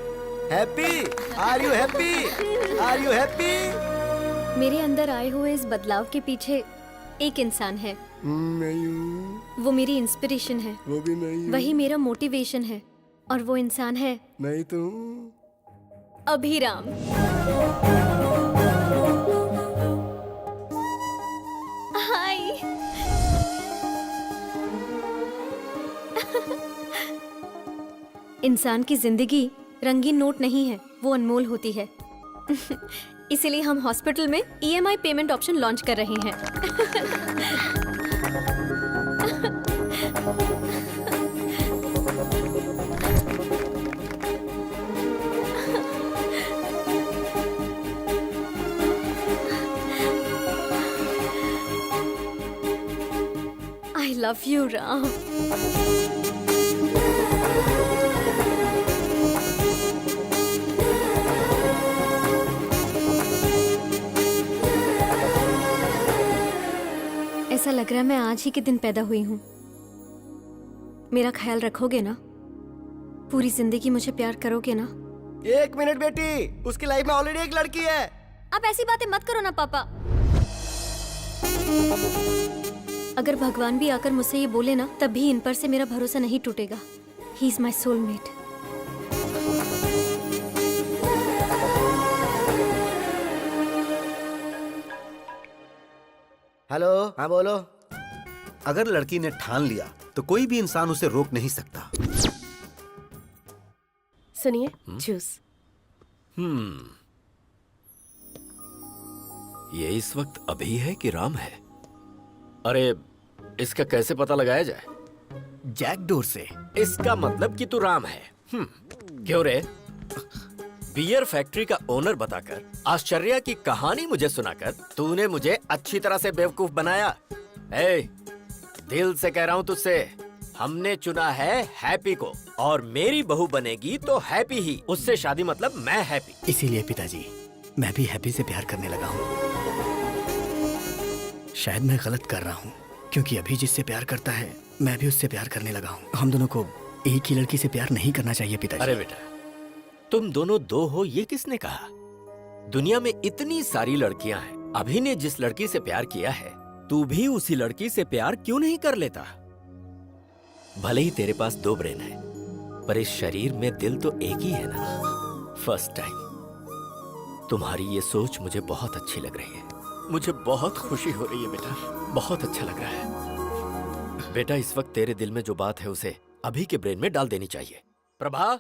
Happy? Are you happy? Are you happy?
मेरे अंदर आए हुए इस बदलाव के पीछे एक इंसान है।
नहीं हूँ।
वो मेरी इंस्पिरेशन है।
वो भी नहीं हूँ।
वही मेरा मोटिवेशन है, और वो इंसान है
नहीं तो
अभिराम। हाय। इंसान की जिंदगी रंगीन नोट नहीं है, वो अनमोल होती है। इसीलिए हम हॉस्पिटल में EMI पेमेंट ऑप्शन लॉन्च कर रहे हैं। I love you, Ram. ऐसा लग रहा है मैं आज ही के दिन पैदा हुई हूँ। मेरा ख्याल रखोगे ना? पूरी जिंदगी मुझे प्यार करोगे ना?
एक मिनट बेटी, उसकी लाइफ में ऑलरेडी एक लड़की है।
आप ऐसी बातें मत करो ना पापा। अगर भगवान भी आकर मुझसे ये बोले ना, तब भी इन पर से मेरा भरोसा नहीं टूटेगा। He is my soulmate.
Hello, हाँ बोलो।
अगर लड़की ने ठान लिया तो कोई भी इंसान उसे रोक नहीं सकता।
सुनिए, जूस।
ये इस वक्त अभी है कि राम है? अरे, इसका कैसे पता लगाया जाए?
जैकडोर से।
इसका मतलब कि तू राम है। क्यों रे? बियर फैक्ट्री का ओनर बताकर, आश्चर्य की कहानी मुझे सुनाकर तूने मुझे अच्छी तरह से बेवकूफ बनाया। ए, दिल से कह रहा हूँ तुझसे, हमने चुना है हैप्पी को, और मेरी बहू बनेगी तो हैप्पी ही। उससे शादी मतलब मैं हैप्पी।
इसीलिए पिताजी, मैं भी हैप्पी से प्यार करने लगा हूँ। शायद मैं गलत कर रहा हूँ, क्योंकि अभी जिससे प्यार करता है मैं भी उससे प्यार करने लगा हूँ। हम दोनों को एक ही लड़की से प्यार नहीं करना चाहिए पिताजी।
अरे बेटा, तुम दोनों दो हो ये किसने कहा? दुनिया में इतनी सारी लड़कियां हैं। अभी ने जिस लड़की से प्यार किया है, तू भी उसी लड़की से प्यार क्यों नहीं कर लेता? भले ही तेरे पास दो ब्रेन है, पर इस शरीर में दिल तो एक ही है ना। फर्स्ट टाइम तुम्हारी ये सोच मुझे बहुत अच्छी लग रही है। मुझे बहुत खुशी हो रही है बेटा, बहुत अच्छा लग रहा है। बेटा, इस वक्त तेरे दिल में जो बात है उसे अभी के ब्रेन में डाल देनी चाहिए। प्रभा,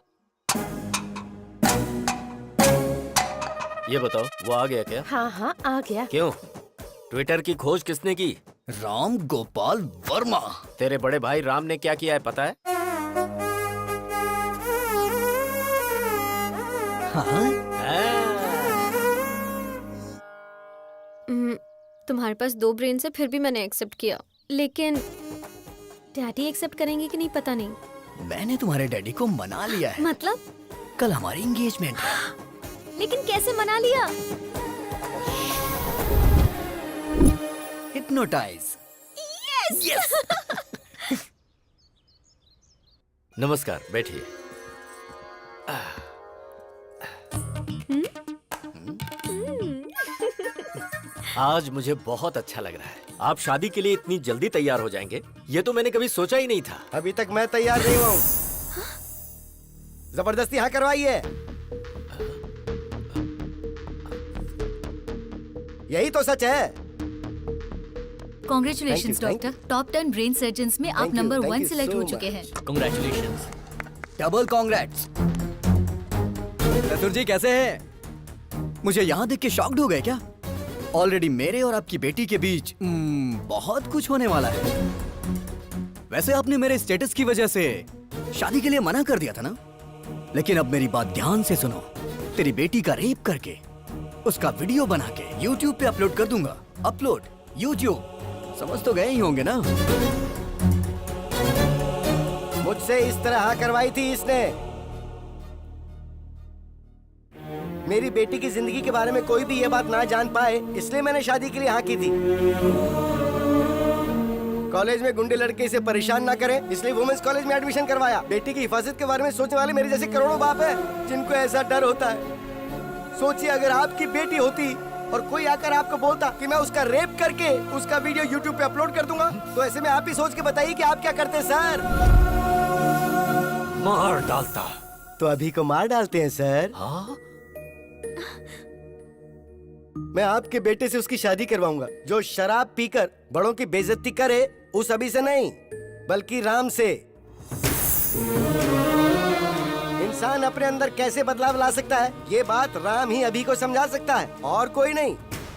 ये बताओ, वो आ गया क्या?
हाँ हाँ, आ गया।
क्यों? ट्विटर की खोज किसने की?
राम गोपाल वर्मा।
तेरे बड़े भाई राम ने क्या किया है पता है?
हाँ?
तुम्हारे पास 2 ब्रेन से फिर भी मैंने एक्सेप्ट किया, लेकिन डैडी एक्सेप्ट करेंगे कि नहीं पता नहीं।
मैंने तुम्हारे डैडी को मना लिया है।
मतलब?
कल हमारी एंगेजमेंट है।
लेकिन कैसे मना लिया?
हिप्नोटाइज।
यस।
नमस्कार, बैठिए। आज मुझे बहुत अच्छा लग रहा है। आप शादी के लिए इतनी जल्दी तैयार हो जाएंगे, ये तो मैंने कभी सोचा ही नहीं था।
अभी तक मैं तैयार नहीं हुआ हूँ। जबरदस्ती हाँ करवाइए। यही तो सच है।
Congratulations doctor, top 10 brain surgeons में आप नंबर 1 सिलेक्ट हो चुके हैं।
कांग्रेचुलेशंस।
Double congrats.
चतुर जी कैसे हैं? मुझे यहाँ देख के शॉक्ड हो गए क्या? ऑलरेडी मेरे और आपकी बेटी के बीच बहुत कुछ होने वाला है। वैसे आपने मेरे स्टेटस की वजह से शादी के लिए मना कर दिया था ना? लेकिन अब मेरी बात ध्यान से सुनो। तेरी बेटी का रेप करके उसका वीडियो बना के YouTube पे अपलोड कर दूंगा। Upload YouTube। समझ तो गए ही होंगे ना?
मुझसे इस तरह हाँ करवाई थी इसने। मेरी बेटी की जिंदगी के बारे में कोई भी ये बात ना जान पाए, इसलिए मैंने शादी के लिए हाँ की थी। कॉलेज में गुंडे लड़के इसे परेशान ना करें, इसलिए वुमेन्स कॉलेज में एडमिशन करवाया। बेटी की हिफाजत के बारे में सोचने वाले मेरे जैसे करोड़ों बाप हैं, जिनको ऐसा डर होता है। सोचिए अगर आपकी बेटी होती और कोई आकर आपको बोलता कि मैं उसका रेप करके उसका वीडियो YouTube पे अपलोड कर दूंगा, तो ऐसे में आप ही सोच के बताइए कि आप क्या करते सर?
मार डालता।
तो अभी को मार डालते हैं सर?
हाँ?
मैं आपके बेटे से उसकी शादी करवाऊंगा। जो शराब पीकर बड़ों की बेइज्जती करे, उस अभी से नहीं बल्कि राम से। इंसान अपने अंदर कैसे बदलाव ला सकता है, ये बात राम ही अभी को समझा सकता है, और कोई नहीं।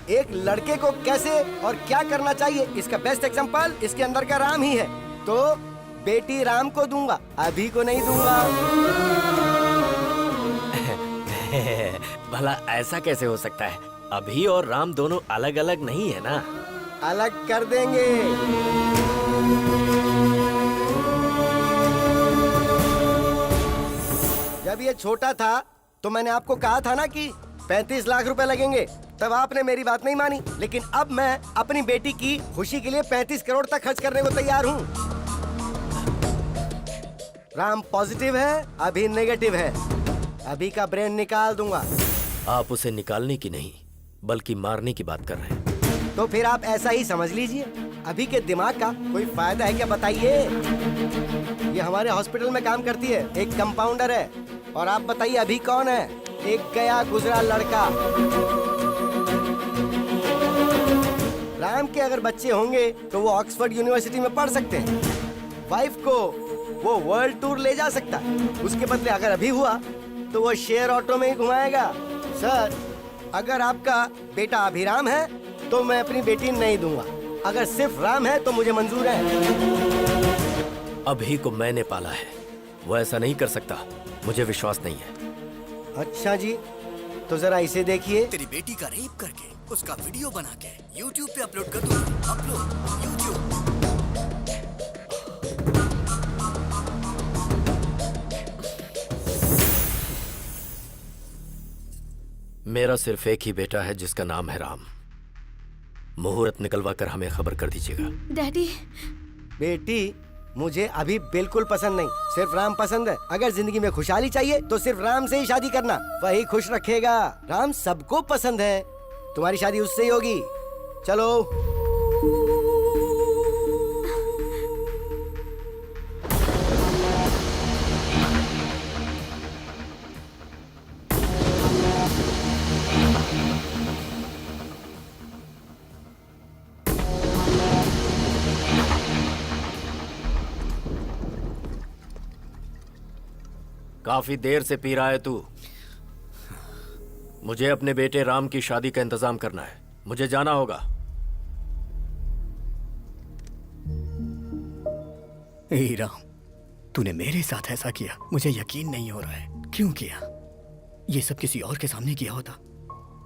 एक लड़के को कैसे और क्या करना चाहिए, इसका बेस्ट एग्जांपल इसके अंदर का राम ही है। तो बेटी राम को दूंगा, अभी को नहीं दूंगा।
भला ऐसा कैसे हो सकता है? अभी और राम दोनों अलग अलग नहीं है ना?
अलग कर देंगे। जब ये छोटा था तो मैंने आपको कहा था ना कि 35 लाख रुपए लगेंगे, तब आपने मेरी बात नहीं मानी। लेकिन अब मैं अपनी बेटी की खुशी के लिए 35 करोड़ तक खर्च करने को तैयार हूँ। राम पॉजिटिव है, अभी नेगेटिव है। अभी का ब्रेन निकाल दूंगा।
आप उसे निकालने की नहीं बल्कि मारने की बात कर रहे हैं।
तो फिर आप ऐसा ही समझ लीजिए। अभी के दिमाग का कोई फायदा है क्या बताइए? ये हमारे हॉस्पिटल में काम करती है, एक कंपाउंडर है। और आप बताइए अभी कौन है? एक गया गुजरा लड़का। राम के अगर बच्चे होंगे तो वो ऑक्सफोर्ड यूनिवर्सिटी में पढ़ सकते हैं। वाइफ को वो वर्ल्ड टूर ले जा सकता है। उसके बदले अगर अभी हुआ तो वो शेयर ऑटो में ही घुमाएगा। सर, अगर आपका बेटा अभिराम है तो मैं अपनी बेटी नहीं दूंगा। अगर सिर्फ राम है तो मुझे मंजूर है।
अभी को मैंने पाला है, वो ऐसा नहीं कर सकता। मुझे विश्वास नहीं है।
अच्छा जी, तो जरा इसे देखिए।
तेरी बेटी का रेप करके उसका वीडियो बना के YouTube पे अपलोड कर दूंगा। Upload YouTube।
मेरा सिर्फ एक ही बेटा है जिसका नाम है राम। मुहूर्त निकलवा कर हमें खबर कर दीजिएगा।
डैडी।
बेटी मुझे अभी बिल्कुल पसंद नहीं, सिर्फ राम पसंद है। अगर जिंदगी में खुशहाली चाहिए तो सिर्फ राम से ही शादी करना, वही खुश रखेगा। राम सबको पसंद है, तुम्हारी शादी उससे ही होगी। चलो।
काफी देर से पी रहा है तू। मुझे अपने बेटे राम की शादी का इंतजाम करना है। मुझे जाना होगा।
हे राम, तूने मेरे साथ ऐसा किया, मुझे यकीन नहीं हो रहा है। क्यों किया? ये सब किसी और के सामने किया होता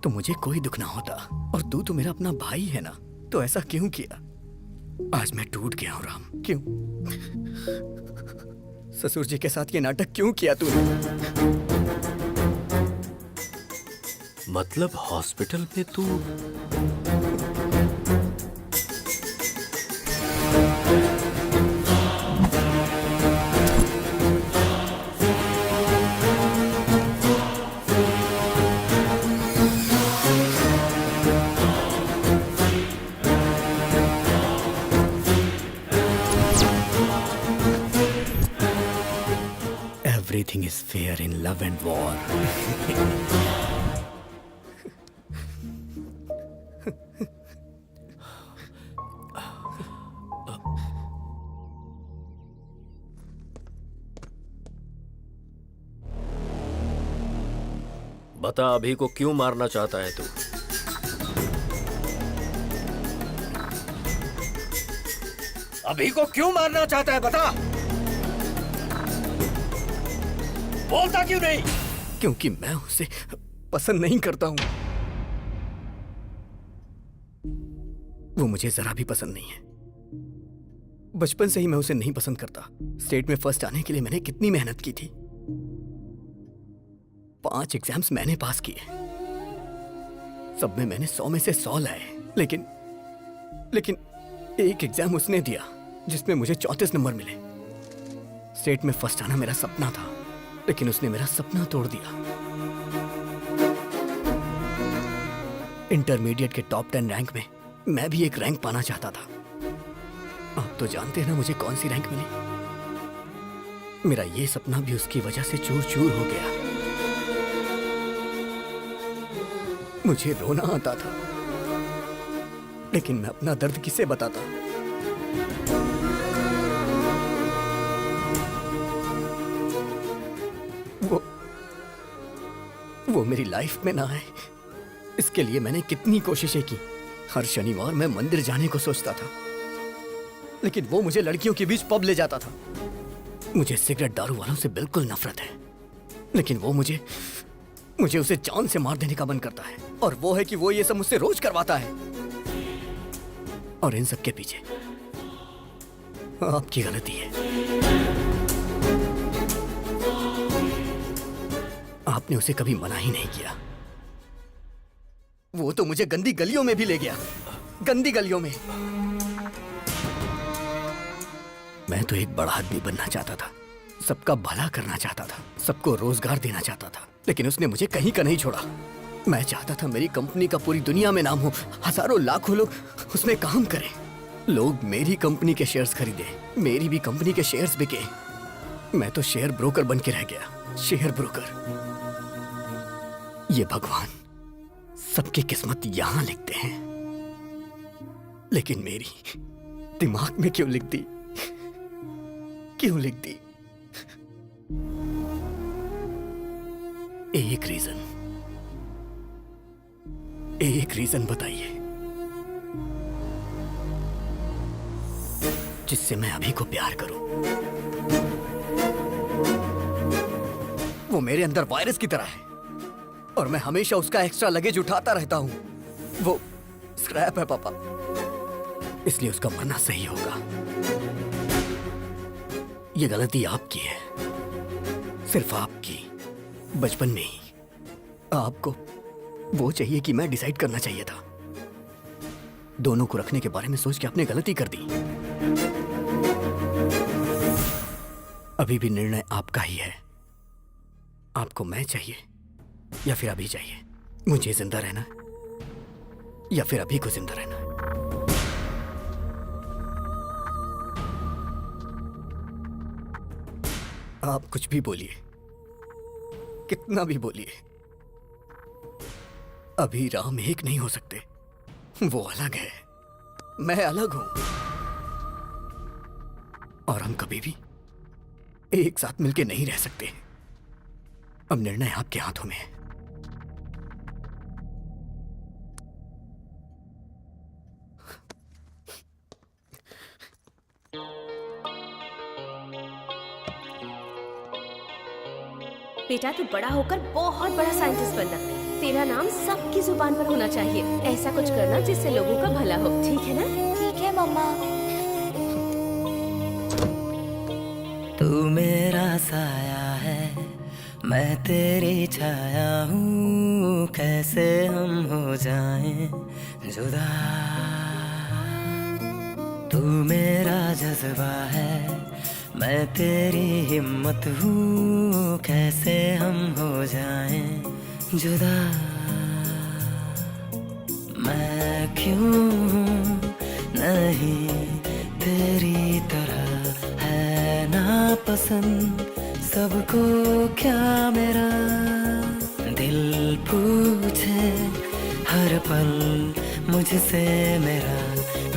तो मुझे कोई दुख ना होता। और तू तो मेरा अपना भाई है ना, तो ऐसा क्यों किया? आज मैं टूट गया हूं राम। क्यों? ससुर जी के साथ ये नाटक क्यों किया तूने?
मतलब हॉस्पिटल में तू
Everything is fair in love and war.
बता अभी को क्यों मारना चाहता है तू?
अभी को क्यों मारना चाहता है बता। बोलता क्यों नहीं? क्योंकि मैं उसे पसंद नहीं करता हूं। वो मुझे जरा भी पसंद नहीं है। बचपन से ही मैं उसे नहीं पसंद करता। स्टेट में फर्स्ट आने के लिए मैंने कितनी मेहनत की थी। 5 एग्जाम्स मैंने पास किए, सब में मैंने 100 में से 100 लाए। लेकिन एक एग्जाम उसने दिया जिसमें मुझे 34 नंबर मिले। स्टेट में फर्स्ट आना मेरा सपना था, लेकिन उसने मेरा सपना तोड़ दिया। इंटरमीडिएट के टॉप 10 रैंक में मैं भी एक रैंक पाना चाहता था। आप तो जानते हैं ना मुझे कौन सी रैंक मिली। मेरा ये सपना भी उसकी वजह से चूर चूर हो गया। मुझे रोना आता था, लेकिन मैं अपना दर्द किसे बताता? वो मेरी लाइफ में ना आए, इसके लिए मैंने कितनी कोशिशें की। हर शनिवार मैं मंदिर जाने को सोचता था, लेकिन वो मुझे लड़कियों के बीच पब ले जाता था। मुझे सिगरेट दारू वालों से बिल्कुल नफरत है, लेकिन वो मुझे उसे जान से मार देने का मन करता है। और वो है कि वो ये सब मुझसे रोज करवाता है। और इन सब के पीछे आपकी गलती है। आपने उसे कभी मना ही नहीं किया। वो तो मुझे गंदी गलियों में भी ले गया, गंदी गलियों में। मैं तो एक बड़ा आदमी बनना चाहता था, सबका भला करना चाहता था, सबको रोजगार देना चाहता था, लेकिन उसने मुझे कहीं का नहीं छोड़ा। मैं चाहता था मेरी कंपनी का पूरी दुनिया में नाम हो, हजारों लाखों लोग उसमें काम करें। लोग मेरी कंपनी के शेयर्स खरीदे, मेरी भी कंपनी के शेयर्स बिके। मैं तो शेयर ब्रोकर बन के रह गया, शेयर ब्रोकर। ये भगवान सबकी किस्मत यहां लिखते हैं, लेकिन मेरी दिमाग में क्यों लिख दी? क्यों लिख दी? एक रीजन बताइए जिससे मैं अभी को प्यार करूं। वो मेरे अंदर वायरस की तरह है और मैं हमेशा उसका एक्स्ट्रा लगेज उठाता रहता हूं। वो स्क्रैप है पापा, इसलिए उसका मरना सही होगा। ये गलती आपकी है, सिर्फ आपकी। बचपन में ही आपको वो चाहिए कि मैं डिसाइड करना चाहिए था। दोनों को रखने के बारे में सोच के आपने गलती कर दी। अभी भी निर्णय आपका ही है। आपको मैं चाहिए या फिर अभी चाहिए? मुझे जिंदा रहना या फिर अभी को जिंदा रहना? आप कुछ भी बोलिए, कितना भी बोलिए, अभी राम एक नहीं हो सकते। वो अलग है, मैं अलग हूं, और हम कभी भी एक साथ मिलके नहीं रह सकते। अब निर्णय आपके हाथों में है।
बेटा तू बड़ा होकर बहुत बड़ा साइंटिस्ट बनना। तेरा नाम सबकी जुबान पर होना चाहिए। ऐसा कुछ करना जिससे लोगों का भला हो, ठीक है ना?
ठीक है मम्मा।
तू मेरा साया है, मैं तेरी छाया हूँ, कैसे हम हो जाएं जुदा। तू मेरा जज्बा है, मैं तेरी हिम्मत हूँ, कैसे हम हो जाएं जुदा। मैं क्यों हूँ नहीं तेरी तरह, है ना पसंद सबको क्या मेरा। दिल पूछे हर पल मुझसे मेरा,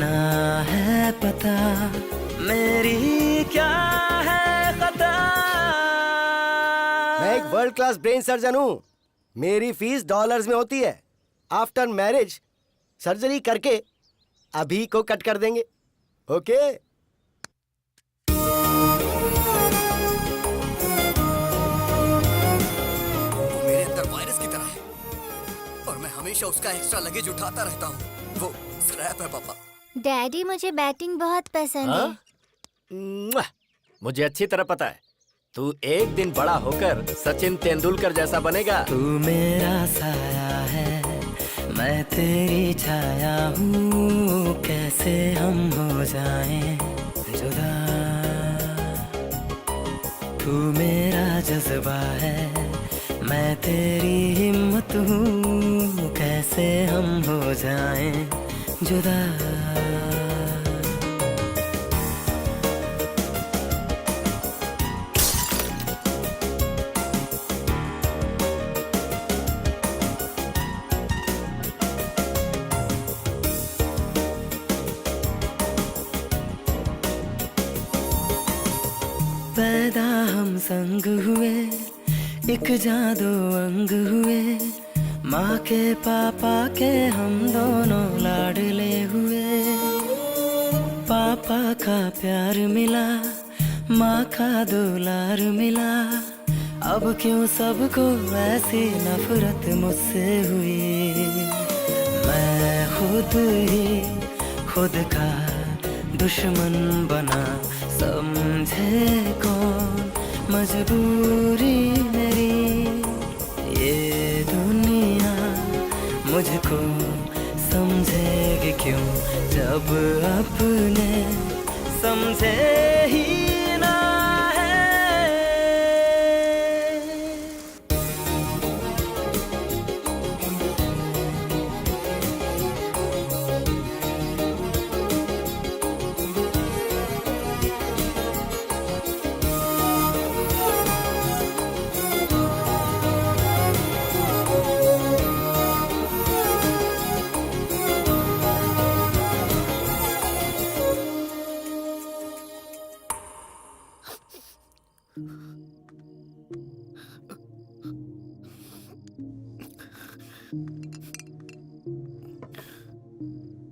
ना है पता मेरी क्या है खता।
मैं एक वर्ल्ड क्लास ब्रेन सर्जन हूँ। मेरी फीस डॉलर्स में होती है। आफ्टर मैरिज सर्जरी करके अभी को कट कर देंगे। ओके?
वो मेरे अंदर वायरस की तरह है और मैं हमेशा उसका एक्स्ट्रा लगेज उठाता रहता हूँ। वो स्क्रैप है पापा।
डैडी मुझे बैटिंग बहुत पसंद है।
मुआ! मुझे अच्छी तरह पता है तू एक दिन बड़ा होकर सचिन तेंदुलकर जैसा बनेगा।
तू मेरा साया है, मैं तेरी छाया हूँ, कैसे हम हो जाएं जुदा। तू मेरा जज्बा है, मैं तेरी हिम्मत हूँ, कैसे हम हो जाएं जुदा। पैदा हम संग हुए, एक जादू अंग हुए, माँ के पापा के हम दोनों लाडले हुए। पापा का प्यार मिला, माँ का दुलार मिला, अब क्यों सबको ऐसी नफरत मुझसे हुई। मैं खुद ही खुद का दुश्मन बना, समझे कौन मजबूरी मेरी। ये दुनिया मुझको समझेगी क्यों, जब अपने समझे ही ना है।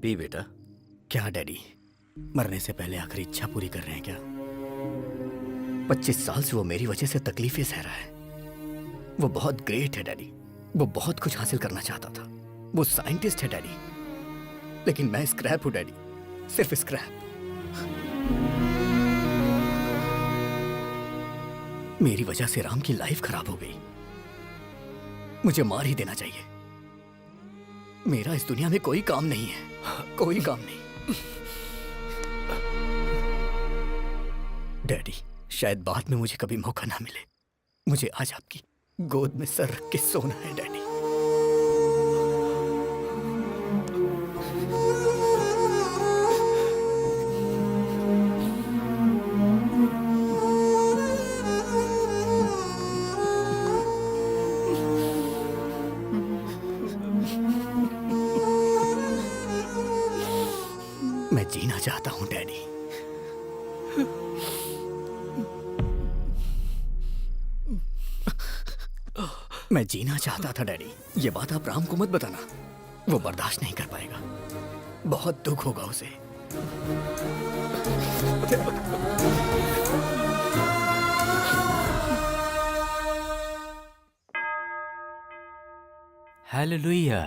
पी बेटा। क्या डैडी मरने से पहले आखिरी इच्छा पूरी कर रहे हैं क्या? 25 साल से वो मेरी वजह से तकलीफें सह रहा है। वो बहुत ग्रेट है डैडी, वो बहुत कुछ हासिल करना चाहता था, वो साइंटिस्ट है डैडी, लेकिन मैं स्क्रैप हूं डैडी, सिर्फ स्क्रैप। मेरी वजह से राम की लाइफ खराब हो गई। मुझे मार ही देना चाहिए। मेरा इस दुनिया में कोई काम नहीं है, कोई काम नहीं। डैडी शायद बाद में मुझे कभी मौका ना मिले। मुझे आज आपकी गोद में सर रख के सोना है डैडी। मैं जीना चाहता हूं डैडी। मैं जीना चाहता था डैडी। ये बात आप राम को मत बताना, वो बर्दाश्त नहीं कर पाएगा, बहुत दुख होगा उसे।
हालेलुया।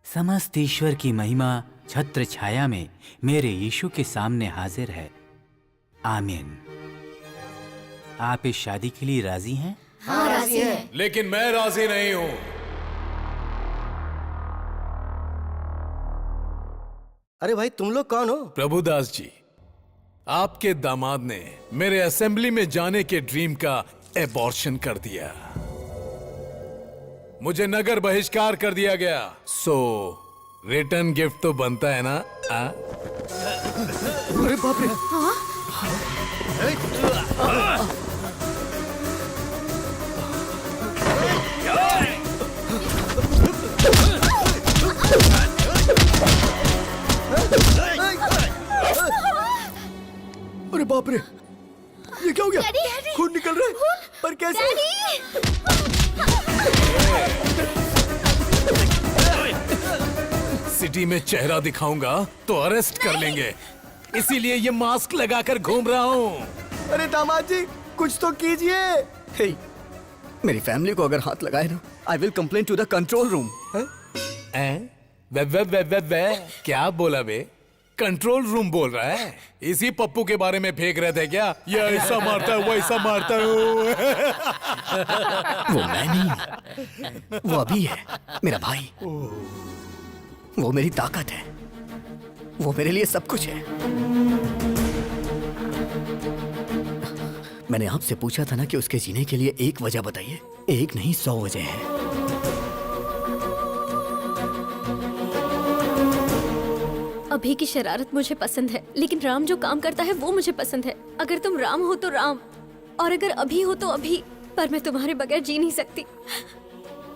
समस्त ईश्वर की महिमा छत्र छाया में मेरे यीशु के सामने हाजिर है। आमीन। आप इस शादी के लिए राजी हैं?
हाँ, राजी हैं। लेकिन मैं राजी नहीं हूँ।
अरे भाई तुम लोग कौन हो?
प्रभुदास जी, आपके दामाद ने मेरे असेंबली में जाने के ड्रीम का एबॉर्शन कर दिया। मुझे नगर बहिष्कार कर दिया गया। सो रिटर्न गिफ्ट तो बनता है ना?
अरे बाप रे! अरे बाप रे! ये क्या हो गया? खून निकल रहा है। पर कैसे?
सिटी में चेहरा दिखाऊंगा तो अरेस्ट कर लेंगे, इसीलिए ये मास्क लगाकर घूम रहा हूँ।
अरे दामाद जी कुछ तो कीजिए।
हे, मेरी फैमिली को अगर हाथ लगाए ना, I will complain to the control room.
क्या बोला बे? कंट्रोल रूम बोल रहा है? इसी पप्पू के बारे में फेंक रहे थे क्या? ये ऐसा मारता है, वो ऐसा मारता है।
वो मैं नहीं, वो अभी है, मेरा भाई। वो मेरी ताकत है, वो मेरे लिए सब कुछ है। मैंने आपसे पूछा था ना कि उसके जीने के लिए एक वजह बताइए। एक नहीं 100 वजह है।
अभी की शरारत मुझे पसंद है, लेकिन राम जो काम करता है वो मुझे पसंद है। अगर तुम राम हो तो राम, और अगर अभी हो तो अभी। पर मैं तुम्हारे बगैर जी नहीं सकती।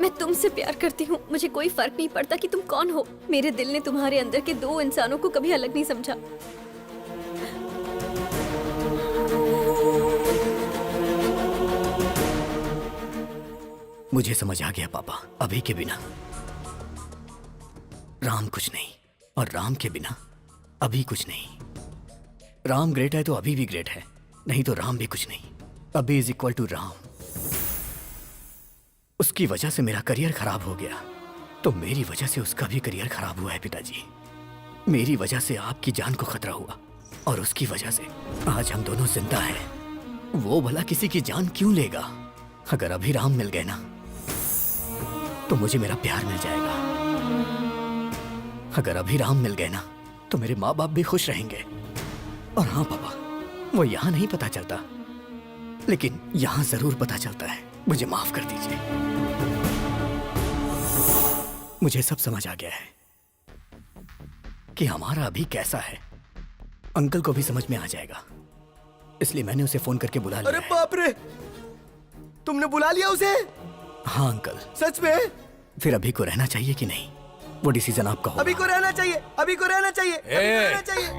मैं तुमसे प्यार करती हूँ। मुझे कोई फर्क नहीं पड़ता कि तुम कौन हो। मेरे दिल ने तुम्हारे अंदर के 2 इंसानों को कभी अलग नहीं समझा।
मुझे समझ आ गया पापा। अभी के बिना राम कुछ नहीं, और राम के बिना अभी कुछ नहीं। राम ग्रेट है तो अभी भी ग्रेट है, नहीं तो राम भी कुछ नहीं। अभी इज इक्वल टू राम। उसकी वजह से मेरा करियर खराब हो गया, तो मेरी वजह से उसका भी करियर खराब हुआ है पिताजी। मेरी वजह से आपकी जान को खतरा हुआ, और उसकी वजह से आज हम दोनों जिंदा हैं। वो भला किसी की जान क्यों लेगा? अगर अभी राम मिल गए ना, तो मुझे मेरा प्यार मिल जाएगा। अगर अभी राम मिल गए ना, तो मेरे माँ बाप भी खुश रहेंगे। और हाँ पापा, वो यहाँ नहीं पता चलता, लेकिन यहाँ जरूर पता चलता है। मुझे माफ कर दीजिए। मुझे सब समझ आ गया है कि हमारा अभी कैसा है। अंकल को भी समझ में आ जाएगा, इसलिए मैंने उसे फोन करके बुला लिया।
अरे बाप रे! तुमने बुला लिया उसे?
हाँ अंकल।
सच में?
फिर अभी को रहना चाहिए कि नहीं, वो डिसीजन आपका होगा।
अभी को रहना चाहिए, अभी को रहना चाहिए, अभी को रहना चाहिए।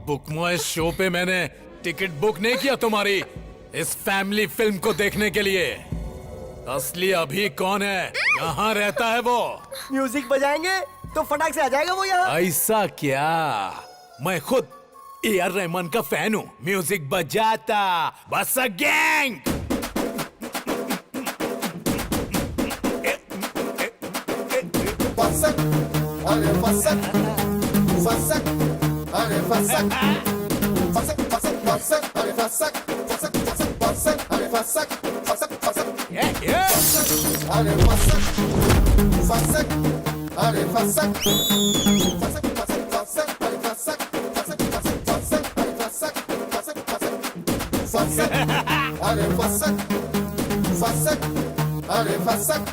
बुक माय शो पे मैंने टिकट बुक नहीं किया तुम्हारी इस फैमिली फिल्म को देखने के लिए। असली अभी कौन है? कहाँ रहता है वो?
म्यूजिक बजाएंगे तो फटाक से आ जाएगा वो यहाँ।
ऐसा क्या? मैं खुद AR रहमान का फैन हूँ। म्यूजिक बजाता बस अ गैंग।
अरे फसक, फसक, अरे फसक, फसक, फसक, फसक, अरे फसक, फसक, फसक, फसक, अरे फसक, फसक, फसक, अरे फसक, फसक, अरे फसक, फसक, फसक, फसक, अरे फसक, फसक, फसक, फसक, अरे फसक, फसक, फसक, फसक, अरे फसक, फसक, अरे Phasak.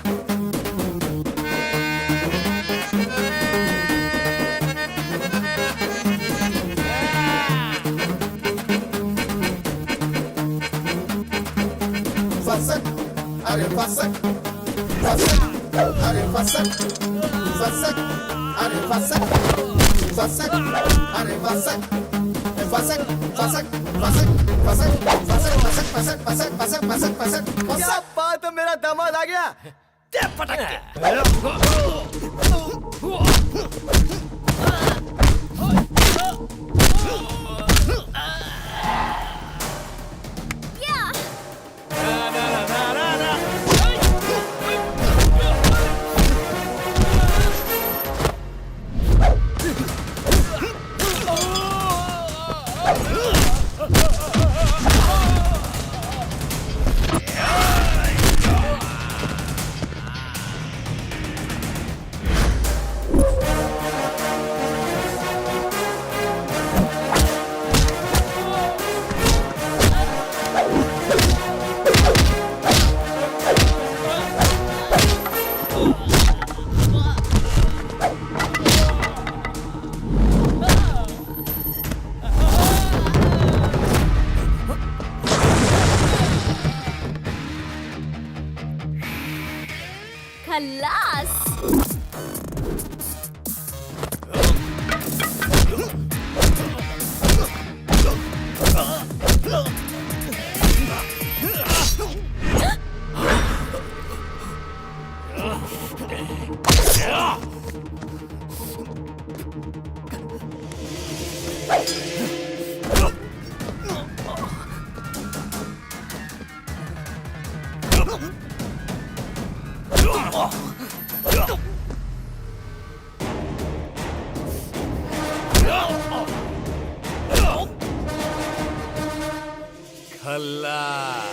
Fassak, are fassak, fassak, are fassak, fassak, are fassak, fassak, are fassak, fassak, fassak, fassak, fassak, fassak, fassak, fassak, fassak, fassak, fassak, fassak,
क्या बात है, मेरा दामाद आ गया।
खल्लास।
खल्लास।